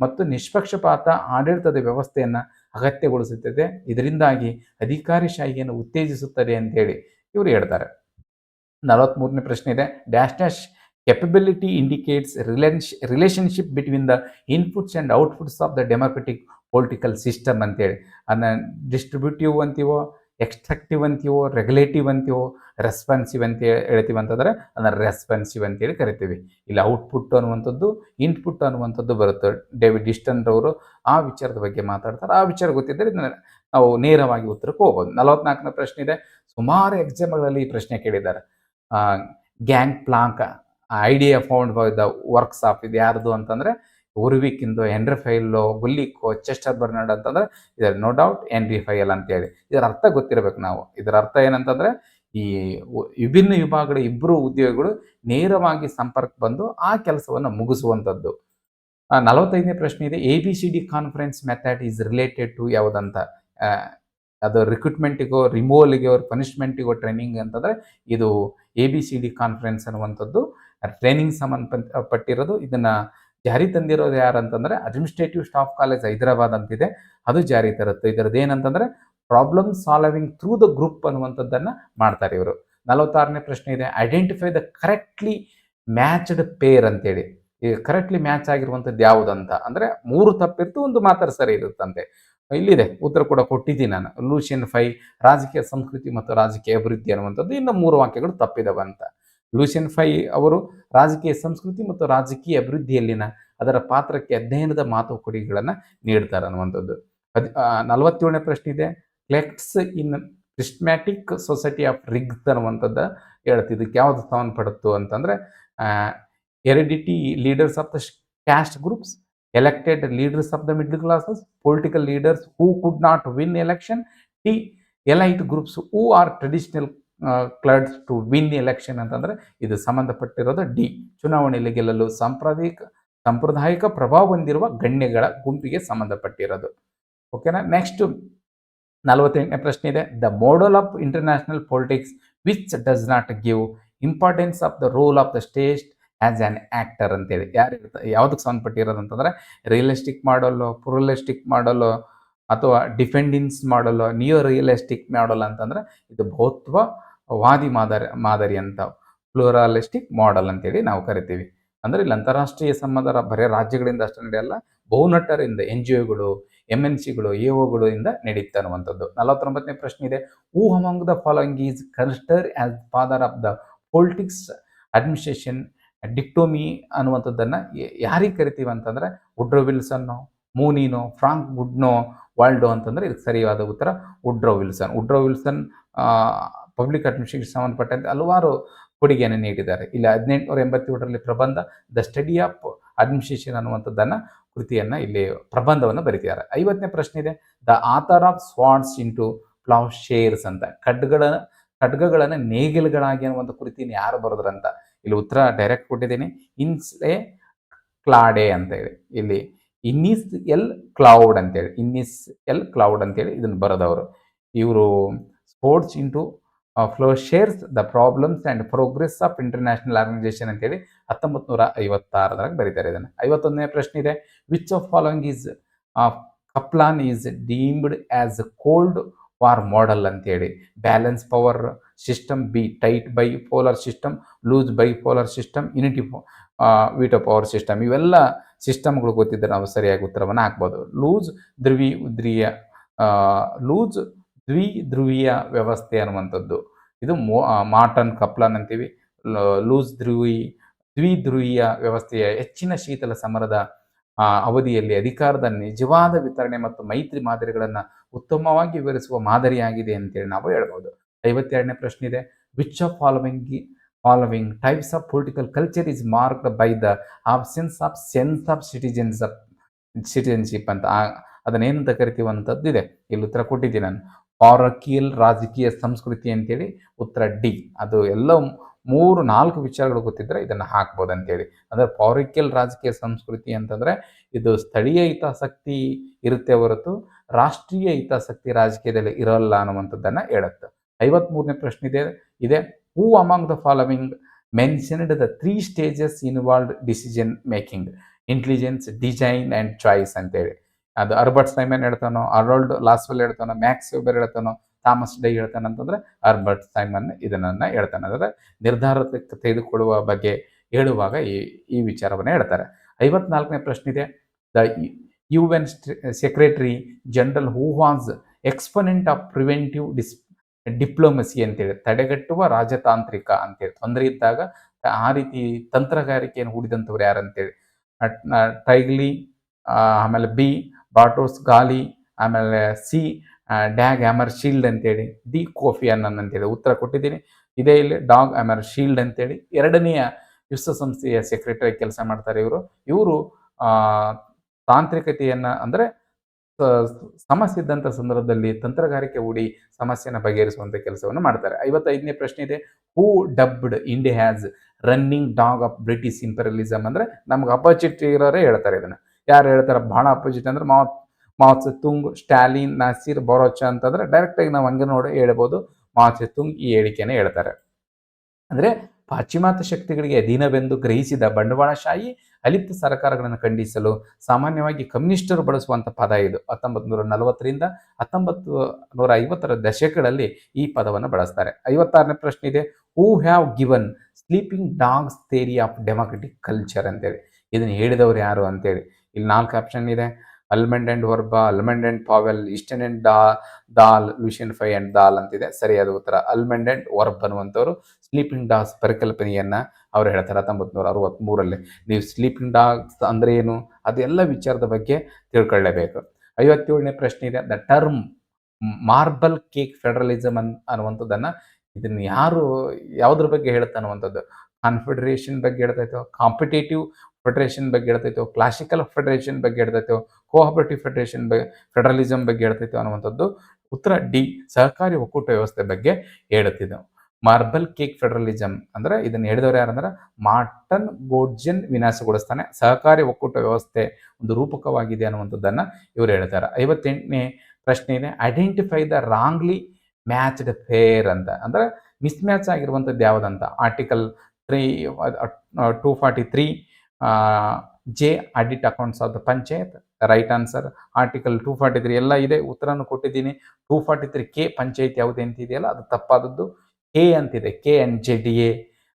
ಮತ್ತು ನಿಷ್ಪಕ್ಷಪಾತ ಆಡಳಿತದ ವ್ಯವಸ್ಥೆಯನ್ನು ಅಗತ್ಯಗೊಳಿಸುತ್ತದೆ, ಇದರಿಂದಾಗಿ ಅಧಿಕಾರಿಶಾಹಿಯನ್ನು ಉತ್ತೇಜಿಸುತ್ತದೆ ಅಂತೇಳಿ ಇವರು ಹೇಳ್ತಾರೆ. 43ನೇ ಪ್ರಶ್ನೆ ಇದೆ, dash dash capability indicates relationship between the inputs and outputs of the democratic political system ಅಂತೇಳಿ. ಅದನ್ನ ಡಿಸ್ಟ್ರಿಬ್ಯೂಟಿವ್ ಅಂತೀವೋ, ಎಕ್ಸ್ಟ್ರಕ್ಟಿವ್ ಅಂತೀವೋ, ರೆಗ್ಯುಲೇಟಿವ್ ಅಂತೀವೋ, ರೆಸ್ಪಾನ್ಸಿವ್ ಅಂತ ಹೇಳ್ತೀವಿ ಅಂತಂದರೆ ಅದನ್ನು ರೆಸ್ಪಾನ್ಸಿವ್ ಅಂತೇಳಿ ಕರಿತೀವಿ. ಇಲ್ಲಿ ಔಟ್ಪುಟ್ ಅನ್ನುವಂಥದ್ದು, ಇನ್ಪುಟ್ ಅನ್ನುವಂಥದ್ದು ಬರುತ್ತೆ. ಡೇವಿಡ್ ಇಸ್ಟನ್ ರವರು ಆ ವಿಚಾರದ ಬಗ್ಗೆ ಮಾತಾಡ್ತಾರೆ. ಆ ವಿಚಾರ ಗೊತ್ತಿದ್ದರೆ ಇದನ್ನು ನಾವು ನೇರವಾಗಿ ಉತ್ತರಕ್ಕೆ ಹೋಗ್ಬೋದು. 44ನೇ ಪ್ರಶ್ನೆ ಇದೆ, ಸುಮಾರು ಎಕ್ಸಾಮ್ಗಳಲ್ಲಿ ಈ ಪ್ರಶ್ನೆ ಕೇಳಿದ್ದಾರೆ. Gang Planck idea found by the works of ಇದು ಯಾರ್ದು ಅಂತಂದರೆ ಉರ್ವಿಕ್ಕಿಂದು, ಹೆನ್ರಿ ಫೈಲೋ, ಗುಲ್ಲಿಕ್ಕೋ, ಚೆಸ್ಟರ್ ಬರ್ನಾರ್ಡ್ ಅಂತಂದ್ರೆ ಇದರ ನೋ ಡೌಟ್ ಹೆನ್ರಿ ಫೈಲ್ ಅಂತೇಳಿ. ಇದರ ಅರ್ಥ ಗೊತ್ತಿರಬೇಕು ನಾವು. ಇದರ ಅರ್ಥ ಏನಂತಂದರೆ ಈ ವಿಭಿನ್ನ ವಿಭಾಗಗಳ ಇಬ್ಬರು ಉದ್ಯೋಗಿಗಳು ನೇರವಾಗಿ ಸಂಪರ್ಕ ಬಂದು ಆ ಕೆಲಸವನ್ನು ಮುಗಿಸುವಂಥದ್ದು. 45ನೇ ಪ್ರಶ್ನೆ ಇದೆ, ABCD conference method is related to ಯಾವುದಂತ. ಅದು ರಿಕ್ರೂಟ್ಮೆಂಟಿಗೋ, ರಿಮೂವಲ್ಗೆ, ಪನಿಷ್ಮೆಂಟಿಗೋ, ಟ್ರೈನಿಂಗ್ ಅಂತಂದರೆ ಇದು ABCD ಕಾನ್ಫರೆನ್ಸ್ ಅನ್ನುವಂಥದ್ದು ಟ್ರೈನಿಂಗ್ ಸಂಬಂಧಪಟ್ಟಿರೋದು. ಇದನ್ನು ಜಾರಿ ತಂದಿರೋದು ಯಾರು ಅಂತಂದರೆ ಅಡ್ಮಿನಿಸ್ಟ್ರೇಟಿವ್ ಸ್ಟಾಫ್ ಕಾಲೇಜ್ ಹೈದರಾಬಾದ್ ಅಂತಿದೆ, ಅದು ಜಾರಿ ತರುತ್ತೆ. ಇದರದ್ದು ಏನಂತಂದರೆ problem solving through the group ಅನ್ನುವಂಥದ್ದನ್ನು ಮಾಡ್ತಾರೆ ಇವರು. 46ನೇ ಪ್ರಶ್ನೆ ಇದೆ, identify the correctly matched pair ಅಂತೇಳಿ. ಈ ಕರೆಕ್ಟ್ಲಿ ಮ್ಯಾಚ್ ಆಗಿರುವಂಥದ್ದು ಯಾವುದಂತ ಅಂದರೆ 3 ತಪ್ಪಿರ್ತು, 1 ಮಾತ್ರ ಸರಿ ಇರುತ್ತಂತೆ. ಇಲ್ಲಿದೆ ಉತ್ತರ ಕೂಡ ಕೊಟ್ಟಿದ್ದೀನಿ ನಾನು. ಲೂಷಿಯನ್ ಫೈ ರಾಜಕೀಯ ಸಂಸ್ಕೃತಿ ಮತ್ತು ರಾಜಕೀಯ ಅಭಿವೃದ್ಧಿ ಅನ್ನುವಂಥದ್ದು, ಇನ್ನು 3 ವಾಕ್ಯಗಳು ತಪ್ಪಿದವ ಅಂತ. ಲೂಷಿಯನ್ ಫೈ ಅವರು ರಾಜಕೀಯ ಸಂಸ್ಕೃತಿ ಮತ್ತು ರಾಜಕೀಯ ಅಭಿವೃದ್ಧಿಯಲ್ಲಿನ ಅದರ ಪಾತ್ರಕ್ಕೆ ಅಧ್ಯಯನದ ಮಾತುಕತೆಗಳನ್ನು ನೀಡ್ತಾರೆ ಅನ್ನುವಂಥದ್ದು. 47ನೇ ಪ್ರಶ್ನೆ ಇದೆ, ಕ್ಲೆಕ್ಟ್ಸ್ ಇನ್ ಸಿಸ್ಟಮ್ಯಾಟಿಕ್ ಸೊಸೈಟಿ ಆಫ್ ರಿಗ್ಸ್ ಅನ್ನುವಂಥದ್ದು ಹೇಳ್ತಿದ್ದಕ್ಕೆ ಯಾವುದು ಸಂಬಂಧಪಡುತ್ತು ಅಂತಂದರೆ heredity leaders of the caste groups, elected leaders of the middle classes, political leaders who could not win election, T elite groups who are traditional clerks to win election ಅಂತಂದರೆ ಇದು ಸಂಬಂಧಪಟ್ಟಿರೋದು D ಚುನಾವಣೆಯಲ್ಲಿ ಗೆಲ್ಲಲು ಸಾಂಪ್ರದಾಯಿಕ ಪ್ರಭಾವ ಹೊಂದಿರುವ ಗಣ್ಯಗಳ ಗುಂಪಿಗೆ ಸಂಬಂಧಪಟ್ಟಿರೋದು. ಓಕೆನಾ. ನೆಕ್ಸ್ಟ್ 48ನೇ ಪ್ರಶ್ನೆ ಇದೆ, the model of international politics which does not give importance of the role of the state as an actor ಅಂತೇಳಿ. ಯಾವುದಕ್ಕೆ ಸಂಬಂಧಪಟ್ಟಿರೋದು ಅಂತಂದರೆ ರಿಯಲಿಸ್ಟಿಕ್ ಮಾಡಲು, ಪ್ಲೂರಲಿಸ್ಟಿಕ್ ಮಾಡಲು, ಅಥವಾ ಡಿಫೆಂಡೆನ್ಸ್ ಮಾಡಲು, ನಿಯೋ ರಿಯಲಿಸ್ಟಿಕ್ ಮಾಡಲ್ ಅಂತಂದರೆ ಇದು ಬಹುತ್ವವಾದಿ ಮಾದರಿ ಅಂತ ಪ್ಲೂರಲಿಸ್ಟಿಕ್ ಮಾಡೆಲ್ ಅಂತೇಳಿ ನಾವು ಕರಿತೀವಿ. ಅಂದರೆ ಇಲ್ಲಿ ಅಂತಾರಾಷ್ಟ್ರೀಯ ಸಂಬಂಧ ಬರೀ ರಾಜ್ಯಗಳಿಂದ ಅಷ್ಟೇ ನಡೆಯಲ್ಲ, ಬಹುನಟರಿಂದ NGOಗಳು, MNCಗಳು, AOಗಳು ಇಂದ ನಡೀತಾ ಅನ್ನುವಂಥದ್ದು. 49ನೇ ಪ್ರಶ್ನೆ ಇದೆ, who among the following is considered as father of the politics administration dichotomy ಅನ್ನುವಂಥದ್ದನ್ನು ಯಾರಿಗೆ ಕರಿತೀವಿ ಅಂತಂದರೆ ವುಡ್ರೋ ವಿಲ್ಸನ್ನೋ, ಮೂನಿನೋ, ಫ್ರಾಂಕ್ ವುಡ್ನೋ, ವಾಲ್ಡೋ ಅಂತಂದರೆ ಇದಕ್ಕೆ ಸರಿಯಾದ ಉತ್ತರ Woodrow Wilson. Woodrow Wilson public administration ಸಂಬಂಧಪಟ್ಟಂತೆ ಹಲವಾರು ಕೊಡುಗೆಯನ್ನು ನೀಡಿದ್ದಾರೆ. ಇಲ್ಲಿ 1887ರಲ್ಲಿ ಪ್ರಬಂಧ ದ ಸ್ಟಡಿ ಆಫ್ ಅಡ್ಮಿನಿಸ್ಟ್ರೇಷನ್ ಅನ್ನುವಂಥದ್ದನ್ನು ಕೃತಿಯನ್ನು ಇಲ್ಲಿ ಪ್ರಬಂಧವನ್ನು ಬರೀತಿದ್ದಾರೆ. 50ನೇ ಪ್ರಶ್ನೆ ಇದೆ, the author of swords into ploughshares ಅಂತ. ಖಡ್ಗಗಳನ್ನು ನೇಗಿಲುಗಳಾಗಿ ಅನ್ನುವಂಥ ಕೃತಿಯನ್ನು ಯಾರು ಬರೆದ್ರಂತ. ಇಲ್ಲಿ ಉತ್ತರ ಡೈರೆಕ್ಟ್ ಕೊಟ್ಟಿದ್ದೀನಿ, ಇನ್ಸ್ಲೆ ಕ್ಲಾಡೆ ಅಂತೇಳಿ. ಇಲ್ಲಿ ಇನ್ನಿಸ್ ಎಲ್ ಕ್ಲೌಡ್ ಅಂತೇಳಿ, ಅಂತೇಳಿ ಇದನ್ನು ಬರೆದವರು. ಇವರು swords into ploughshares the problems and progress of international organisation ಅಂತೇಳಿ 1956 ಬರೀತಾರೆ ಇದನ್ನು. 51ನೇ ಪ್ರಶ್ನೆ ಇದೆ, which of following is Kaplan is deemed as cold war model ಅಂತೇಳಿ. Balance power system, B tight bipolar system, loose bipolar system, unity veto power system. ಇವೆಲ್ಲ ಸಿಸ್ಟಮ್ಗಳು ಗೊತ್ತಿದ್ದರೆ ನಾವು ಸರಿಯಾಗಿ ಉತ್ತರವನ್ನು ಹಾಕ್ಬೋದು. ಲೂಸ್ ದ್ವಿಧ್ರುವೀಯ ವ್ಯವಸ್ಥೆ ಅನ್ನುವಂಥದ್ದು ಇದು ಮಾರ್ಟನ್ ಕಪ್ಲಾನ್ ಅಂತೀವಿ. ಲೂಸ್ ದ್ವಿಧ್ರುವೀಯ ವ್ಯವಸ್ಥೆಯ ಹೆಚ್ಚಿನ ಶೀತಲ ಸಮರದ ಅವಧಿಯಲ್ಲಿ ಅಧಿಕಾರದ ನಿಜವಾದ ವಿತರಣೆ ಮತ್ತು ಮೈತ್ರಿ ಮಾದರಿಗಳನ್ನು ಉತ್ತಮವಾಗಿ ವಿವರಿಸುವ ಮಾದರಿಯಾಗಿದೆ ಅಂತೇಳಿ ನಾವು ಹೇಳ್ಬೋದು. 52ನೇ ಪ್ರಶ್ನೆ ಇದೆ, which of following types of political culture is marked by the absence of sense of citizenship ಅಂತ. ಅದನ್ನೇನಂತ ಕರಿತೀವಿ ಅನ್ನೋಂಥದ್ದು ಇದೆ. ಇಲ್ಲಿ ಉತ್ತರ ಕೊಟ್ಟಿದ್ದೀನಿ ನಾನು. ಪಾರಕಿಯಲ್ ರಾಜಕೀಯ ಸಂಸ್ಕೃತಿ ಅಂತೇಳಿ ಉತ್ತರ ಡಿ. ಅದು ಎಲ್ಲ 3-4 ವಿಚಾರಗಳು ಗೊತ್ತಿದ್ರೆ ಇದನ್ನು ಹಾಕ್ಬೋದು ಅಂತೇಳಿ. ಅಂದರೆ ಪಾರಿಕ್ಯಲ್ ರಾಜಕೀಯ ಸಂಸ್ಕೃತಿ ಅಂತಂದರೆ ಇದು ಸ್ಥಳೀಯ ಹಿತಾಸಕ್ತಿ ಇರುತ್ತೆ ಹೊರತು ರಾಷ್ಟ್ರೀಯ ಹಿತಾಸಕ್ತಿ ರಾಜಕೀಯದಲ್ಲಿ ಇರೋಲ್ಲ ಅನ್ನುವಂಥದ್ದನ್ನು ಹೇಳುತ್ತೆ. 53ನೇ ಪ್ರಶ್ನೆ ಇದೆ who among the following mentioned the 3 stages involved decision making intelligence design and choice ಅಂತೇಳಿ. ಅದು ಅರ್ಬರ್ಟ್ ಸೈಮನ್ ಹೇಳ್ತಾನೋ, ಅರ್ನಾಲ್ಡ್ ಲಾಸ್ವೆಲ್ ಹೇಳ್ತಾನೋ, ಮ್ಯಾಕ್ಸ್ ವೆಬರ್ ಹೇಳ್ತಾನೋ, ಥಾಮಸ್ ಡೈ ಹೇಳ್ತಾನೆ ಅಂತಂದ್ರೆ ಅರ್ಬರ್ಟ್ ಸೈಮನ್ ಇದನ್ನ ಹೇಳ್ತಾನೆ. ಅಂದರೆ ನಿರ್ಧಾರ ತೆಗೆದುಕೊಳ್ಳುವ ಬಗ್ಗೆ ಹೇಳುವಾಗ ಈ ವಿಚಾರವನ್ನು ಹೇಳ್ತಾರೆ. 54ನೇ ಪ್ರಶ್ನೆ ಇದೆ the UN secretary general who was exponent of preventive diplomacy ಅಂತೇಳಿ, ತಡೆಗಟ್ಟುವ ರಾಜತಾಂತ್ರಿಕ ಅಂತೇಳಿ. ತೊಂದರೆ ಇದ್ದಾಗ ಆ ರೀತಿ ತಂತ್ರಗಾರಿಕೆಯನ್ನು ಹೂಡಿದಂಥವ್ರು ಯಾರಂತೇಳಿ. ಟೈಗ್ಲಿ, ಆಮೇಲೆ ಬಿ ಬಾಟ್ರೋಸ್ ಗಾಲಿ, ಆಮೇಲೆ ಸಿ ಡ್ಯಾಗ್ ಹ್ಯಾಮರ್ ಶೀಲ್ಡ್ ಅಂತೇಳಿ, ಡಿ ಕೋಫಿ ಅನ್ನನ್ ಅಂತೇಳಿ ಉತ್ತರ ಕೊಟ್ಟಿದ್ದೀನಿ. ಇದೇ ಇಲ್ಲಿ ಡಾಗ್ ಹ್ಯಾಮರ್ ಶೀಲ್ಡ್ ಅಂತೇಳಿ ಎರಡನೆಯ ವಿಶ್ವಸಂಸ್ಥೆಯ ಸೆಕ್ರೆಟರಿ ಕೆಲಸ ಮಾಡ್ತಾರೆ ಇವರು ತಾಂತ್ರಿಕತೆಯನ್ನು ಅಂದರೆ ಸಮಸ್ಯೆ ಇದ್ದಂಥ ಸಂದರ್ಭದಲ್ಲಿ ತಂತ್ರಗಾರಿಕೆ ಹೂಡಿ ಸಮಸ್ಯೆನ ಬಗೆಹರಿಸುವಂಥ ಕೆಲಸವನ್ನು ಮಾಡ್ತಾರೆ. 55ನೇ ಪ್ರಶ್ನೆ ಇದೆ who dubbed India has running dog of British imperialism. ಅಂದರೆ ನಮ್ಗೆ ಅಪೋಸಿಟ್ ಇರೋರೇ ಹೇಳ್ತಾರೆ ಇದನ್ನು. ಯಾರು ಹೇಳ್ತಾರೆ ಭಾಳ ಅಪೋಸಿಟ್ ಅಂದರೆ ಮಾವ್ ಸೆತುಂಗ್, ಸ್ಟಾಲಿನ್, ನಾಸಿರ್ ಬೊರೋಚ ಅಂತಂದರೆ ಡೈರೆಕ್ಟಾಗಿ ನಾವು ಹಂಗೆ ನೋಡಿ ಹೇಳ್ಬೋದು ಮಾವ್ ಸೆತುಂಗ್ ಈ ಹೇಳಿಕೆಯನ್ನು ಹೇಳ್ತಾರೆ. ಅಂದರೆ ಪಾಶ್ಚಿಮಾತ್ಯ ಶಕ್ತಿಗಳಿಗೆ ಅಧೀನವೆಂದು ಗ್ರಹಿಸಿದ ಬಂಡವಾಳಶಾಹಿ ಅಲಿಪ್ತ ಸರ್ಕಾರಗಳನ್ನು ಖಂಡಿಸಲು ಸಾಮಾನ್ಯವಾಗಿ ಕಮ್ಯುನಿಸ್ಟರು ಬಳಸುವಂಥ ಪದ ಇದು. 1940ರಿಂದ 1950ರ ದಶಕಗಳಲ್ಲಿ ಈ ಪದವನ್ನು ಬಳಸ್ತಾರೆ. 56ನೇ ಪ್ರಶ್ನೆ ಇದೆ who have given sleeping dogs theory of democratic culture ಅಂತೇಳಿ. ಇದನ್ನು ಹೇಳಿದವರು ಯಾರು ಅಂತೇಳಿ. ಇಲ್ಲಿ 4 ಆಪ್ಷನ್ ಇದೆ. Almond and Verba, Almond and Powell, Easton and Dahl, Lucian Pye and Dahl ಅಂತಿದೆ. ಸರಿಯಾದ ಉತ್ತರ ಅಲ್ಮಂಡ್ ಅಂಡ್ ವರ್ಬ್ ಅನ್ನುವಂಥವ್ರು ಸ್ಲೀಪಿಂಗ್ ಡಾಗ್ಸ್ ಪರಿಕಲ್ಪನೆಯನ್ನು ಅವರು ಹೇಳ್ತಾರೆ 1963ರಲ್ಲಿ. ನೀವು ಸ್ಲೀಪಿಂಗ್ ಡಾಗ್ಸ್ ಅಂದರೆ ಏನು ಅದೆಲ್ಲ ವಿಚಾರದ ಬಗ್ಗೆ ತಿಳ್ಕೊಳ್ಳೇಬೇಕು. 57ನೇ ಪ್ರಶ್ನೆ ಇದೆ the term marble cake federalism ಅನ್ನುವಂಥದ್ದನ್ನು ಇದನ್ನು ಯಾವುದ್ರ ಬಗ್ಗೆ ಹೇಳುತ್ತೆ ಅನ್ನುವಂಥದ್ದು. ಕಾನ್ಫೆಡರೇಷನ್ ಬಗ್ಗೆ ಹೇಳ್ತೈತೋ, ಕಾಂಪಿಟೇಟಿವ್ ಫೆಡರೇಷನ್ ಬಗ್ಗೆ ಹೇಳ್ತೈತೋ, ಕ್ಲಾಸಿಕಲ್ ಫೆಡರೇಷನ್ ಬಗ್ಗೆ ಹೇಳ್ತೈತೋ, ಕೋಆಪರೇಟಿವ್ ಫೆಡರಲಿಸಮ್ ಬಗ್ಗೆ ಹೇಳ್ತೈತೋ ಅನ್ನುವಂಥದ್ದು. ಉತ್ತರ ಡಿ ಸಹಕಾರಿ ಒಕ್ಕೂಟ ವ್ಯವಸ್ಥೆ ಬಗ್ಗೆ ಹೇಳುತ್ತಿದ್ದೆವು. ಮಾರ್ಬಲ್ ಕೇಕ್ ಫೆಡರಲಿಸಮ್ ಅಂದರೆ ಇದನ್ನು ಹೇಳಿದವರು ಯಾರಂದ್ರೆ ಮಾರ್ಟನ್ ಗೋಡ್ಜೆನ್ ವಿನಾಶಗೊಳಿಸ್ತಾನೆ. ಸಹಕಾರಿ ಒಕ್ಕೂಟ ವ್ಯವಸ್ಥೆ ಒಂದು ರೂಪಕವಾಗಿದೆ ಅನ್ನುವಂಥದ್ದನ್ನು ಇವರು ಹೇಳ್ತಾರೆ. 58ನೇ ಪ್ರಶ್ನೆ ಇದೆ identify the wrongly matched fair ಅಂತ. ಅಂದರೆ ಮಿಸ್ ಮ್ಯಾಚ್ ಆಗಿರುವಂಥದ್ದು ಯಾವುದಂತ. Article 243 J audit accounts of the panchayat right answer. Article 243 ಎಲ್ಲ ಇದೆ, ಉತ್ತರವನ್ನು ಕೊಟ್ಟಿದ್ದೀನಿ. 243 ಕೆ ಪಂಚಾಯತ್ ಯಾವುದು ಅಂತಿದೆಯಲ್ಲ ಅದು ತಪ್ಪಾದದ್ದು. ಕೆ ಅಂತಿದೆ, ಕೆ ಅಂಡ್ JDA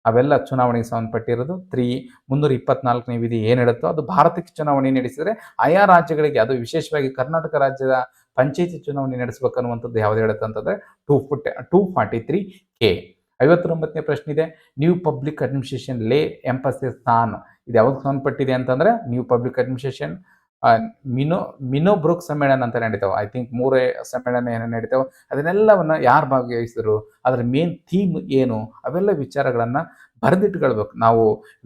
ಅವೆಲ್ಲ ಚುನಾವಣೆಗೆ ಸಂಬಂಧಪಟ್ಟಿರೋದು. 324ನೇ ವಿಧಿ ಏನು ಹೇಳುತ್ತೋ ಅದು ಭಾರತಕ್ಕೆ ಚುನಾವಣೆ ನಡೆಸಿದರೆ ಆಯಾ ರಾಜ್ಯಗಳಿಗೆ, ಅದು ವಿಶೇಷವಾಗಿ ಕರ್ನಾಟಕ ರಾಜ್ಯದ ಪಂಚಾಯತಿ ಚುನಾವಣೆ ನಡೆಸಬೇಕನ್ನುವಂಥದ್ದು ಯಾವ್ದು ಹೇಳುತ್ತೆ ಅಂತಂದರೆ 243 ಕೆ. 59ನೇ ಪ್ರಶ್ನೆ ಇದೆ ನ್ಯೂ ಪಬ್ಲಿಕ್ ಅಡ್ಮಿನಿಸ್ಟ್ರೇಷನ್ ಲೇ ಎಂಫಸಿಸ್ ಆನ್. ಇದು ಯಾವ್ದಕ್ಕೆ ಸಂಬಂಧಪಟ್ಟಿದೆ ಅಂತಂದರೆ ನ್ಯೂ ಪಬ್ಲಿಕ್ ಅಡ್ಮಿನಿಸ್ಟ್ರೇಷನ್ ಮಿನೋಬ್ರೂಕ್ ಸಮ್ಮೇಳನ ಅಂತ ನಡೀತಾವೆ. ಐ ಥಿಂಕ್ 3 ಸಮ್ಮೇಳನ ಏನೋ ನಡೀತಾವೆ. ಅದನ್ನೆಲ್ಲವನ್ನು ಯಾರು ಭಾಗವಹಿಸಿದ್ರು, ಅದರ ಮೇನ್ ಥೀಮ್ ಏನು, ಅವೆಲ್ಲ ವಿಚಾರಗಳನ್ನು ಬರೆದಿಟ್ಕೊಳ್ಬೇಕು. ನಾವು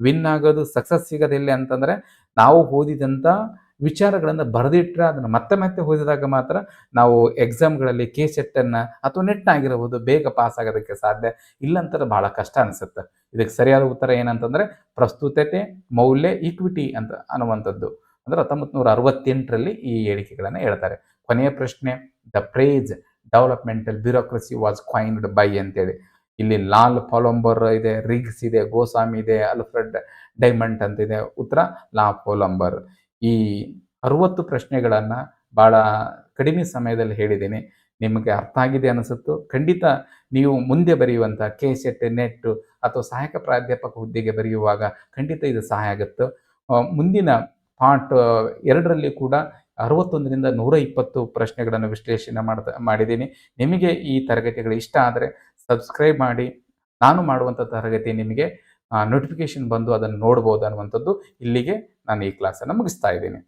ವಿನ್ ಆಗೋದು, ಸಕ್ಸಸ್ ಸಿಗೋದಿಲ್ಲ ಅಂತಂದರೆ ನಾವು ಓದಿದಂಥ ವಿಚಾರಗಳನ್ನು ಬರೆದಿಟ್ಟರೆ ಅದನ್ನು ಮತ್ತೆ ಮತ್ತೆ ಓದಿದಾಗ ಮಾತ್ರ ನಾವು ಎಕ್ಸಾಮ್ಗಳಲ್ಲಿ ಸೆಟ್ಟನ್ನು ಅಥವಾ ನೆಟ್ ಆಗಿರಬಹುದು ಬೇಗ ಪಾಸ್ ಆಗೋದಕ್ಕೆ ಸಾಧ್ಯ. ಇಲ್ಲಂತಾರೆ ಭಾಳ ಕಷ್ಟ ಅನಿಸುತ್ತೆ. ಇದಕ್ಕೆ ಸರಿಯಾದ ಉತ್ತರ ಏನಂತಂದರೆ ಪ್ರಸ್ತುತತೆ, ಮೌಲ್ಯ, ಈಕ್ವಿಟಿ ಅಂತ ಅನ್ನುವಂಥದ್ದು. ಅಂದರೆ 1968ರಲ್ಲಿ ಈ ಹೇಳಿಕೆಗಳನ್ನು ಹೇಳ್ತಾರೆ. ಕೊನೆಯ ಪ್ರಶ್ನೆ the phrase developmental bureaucracy was ಕಾಯಿನ್ಡ್ by ಅಂತೇಳಿ. ಇಲ್ಲಿ ಲಾಲ್ ಪೋಲಂಬರ್ ಇದೆ, ರಿಗ್ಸ್ ಇದೆ, ಗೋಸ್ವಾಮಿ ಇದೆ, ಅಲ್ಫ್ರೆಡ್ ಡೈಮಂಡ್ ಅಂತಿದೆ. ಉತ್ತರ ಲಾ ಪೋಲಂಬರ್. ಈ 60 ಪ್ರಶ್ನೆಗಳನ್ನು ಭಾಳ ಕಡಿಮೆ ಸಮಯದಲ್ಲಿ ಹೇಳಿದ್ದೀನಿ. ನಿಮಗೆ ಅರ್ಥ ಆಗಿದೆ ಅನಿಸುತ್ತು. ಖಂಡಿತ ನೀವು ಮುಂದೆ ಬರೆಯುವಂಥ ಸೆಟ್, ನೆಟ್ ಅಥವಾ ಸಹಾಯಕ ಪ್ರಾಧ್ಯಾಪಕ ಹುದ್ದೆಗೆ ಬರೆಯುವಾಗ ಖಂಡಿತ ಇದು ಸಹಾಯ ಆಗುತ್ತೆ. ಮುಂದಿನ ಪಾರ್ಟ್ 2ರಲ್ಲಿ ಕೂಡ 61ರಿಂದ 120 ಪ್ರಶ್ನೆಗಳನ್ನು ವಿಶ್ಲೇಷಣೆ ಮಾಡಿದ್ದೀನಿ. ನಿಮಗೆ ಈ ತರಗತಿಗಳು ಇಷ್ಟ ಆದರೆ ಸಬ್ಸ್ಕ್ರೈಬ್ ಮಾಡಿ. ನಾನು ಮಾಡುವಂಥ ತರಗತಿ ನಿಮಗೆ ನೋಟಿಫಿಕೇಶನ್ ಬಂದು ಅದನ್ನು ನೋಡ್ಬೋದು ಅನ್ನುವಂಥದ್ದು. ಇಲ್ಲಿಗೆ ನಾನು ಈ ಕ್ಲಾಸನ್ನು ಮುಗಿಸ್ತಾ ಇದ್ದೀನಿ.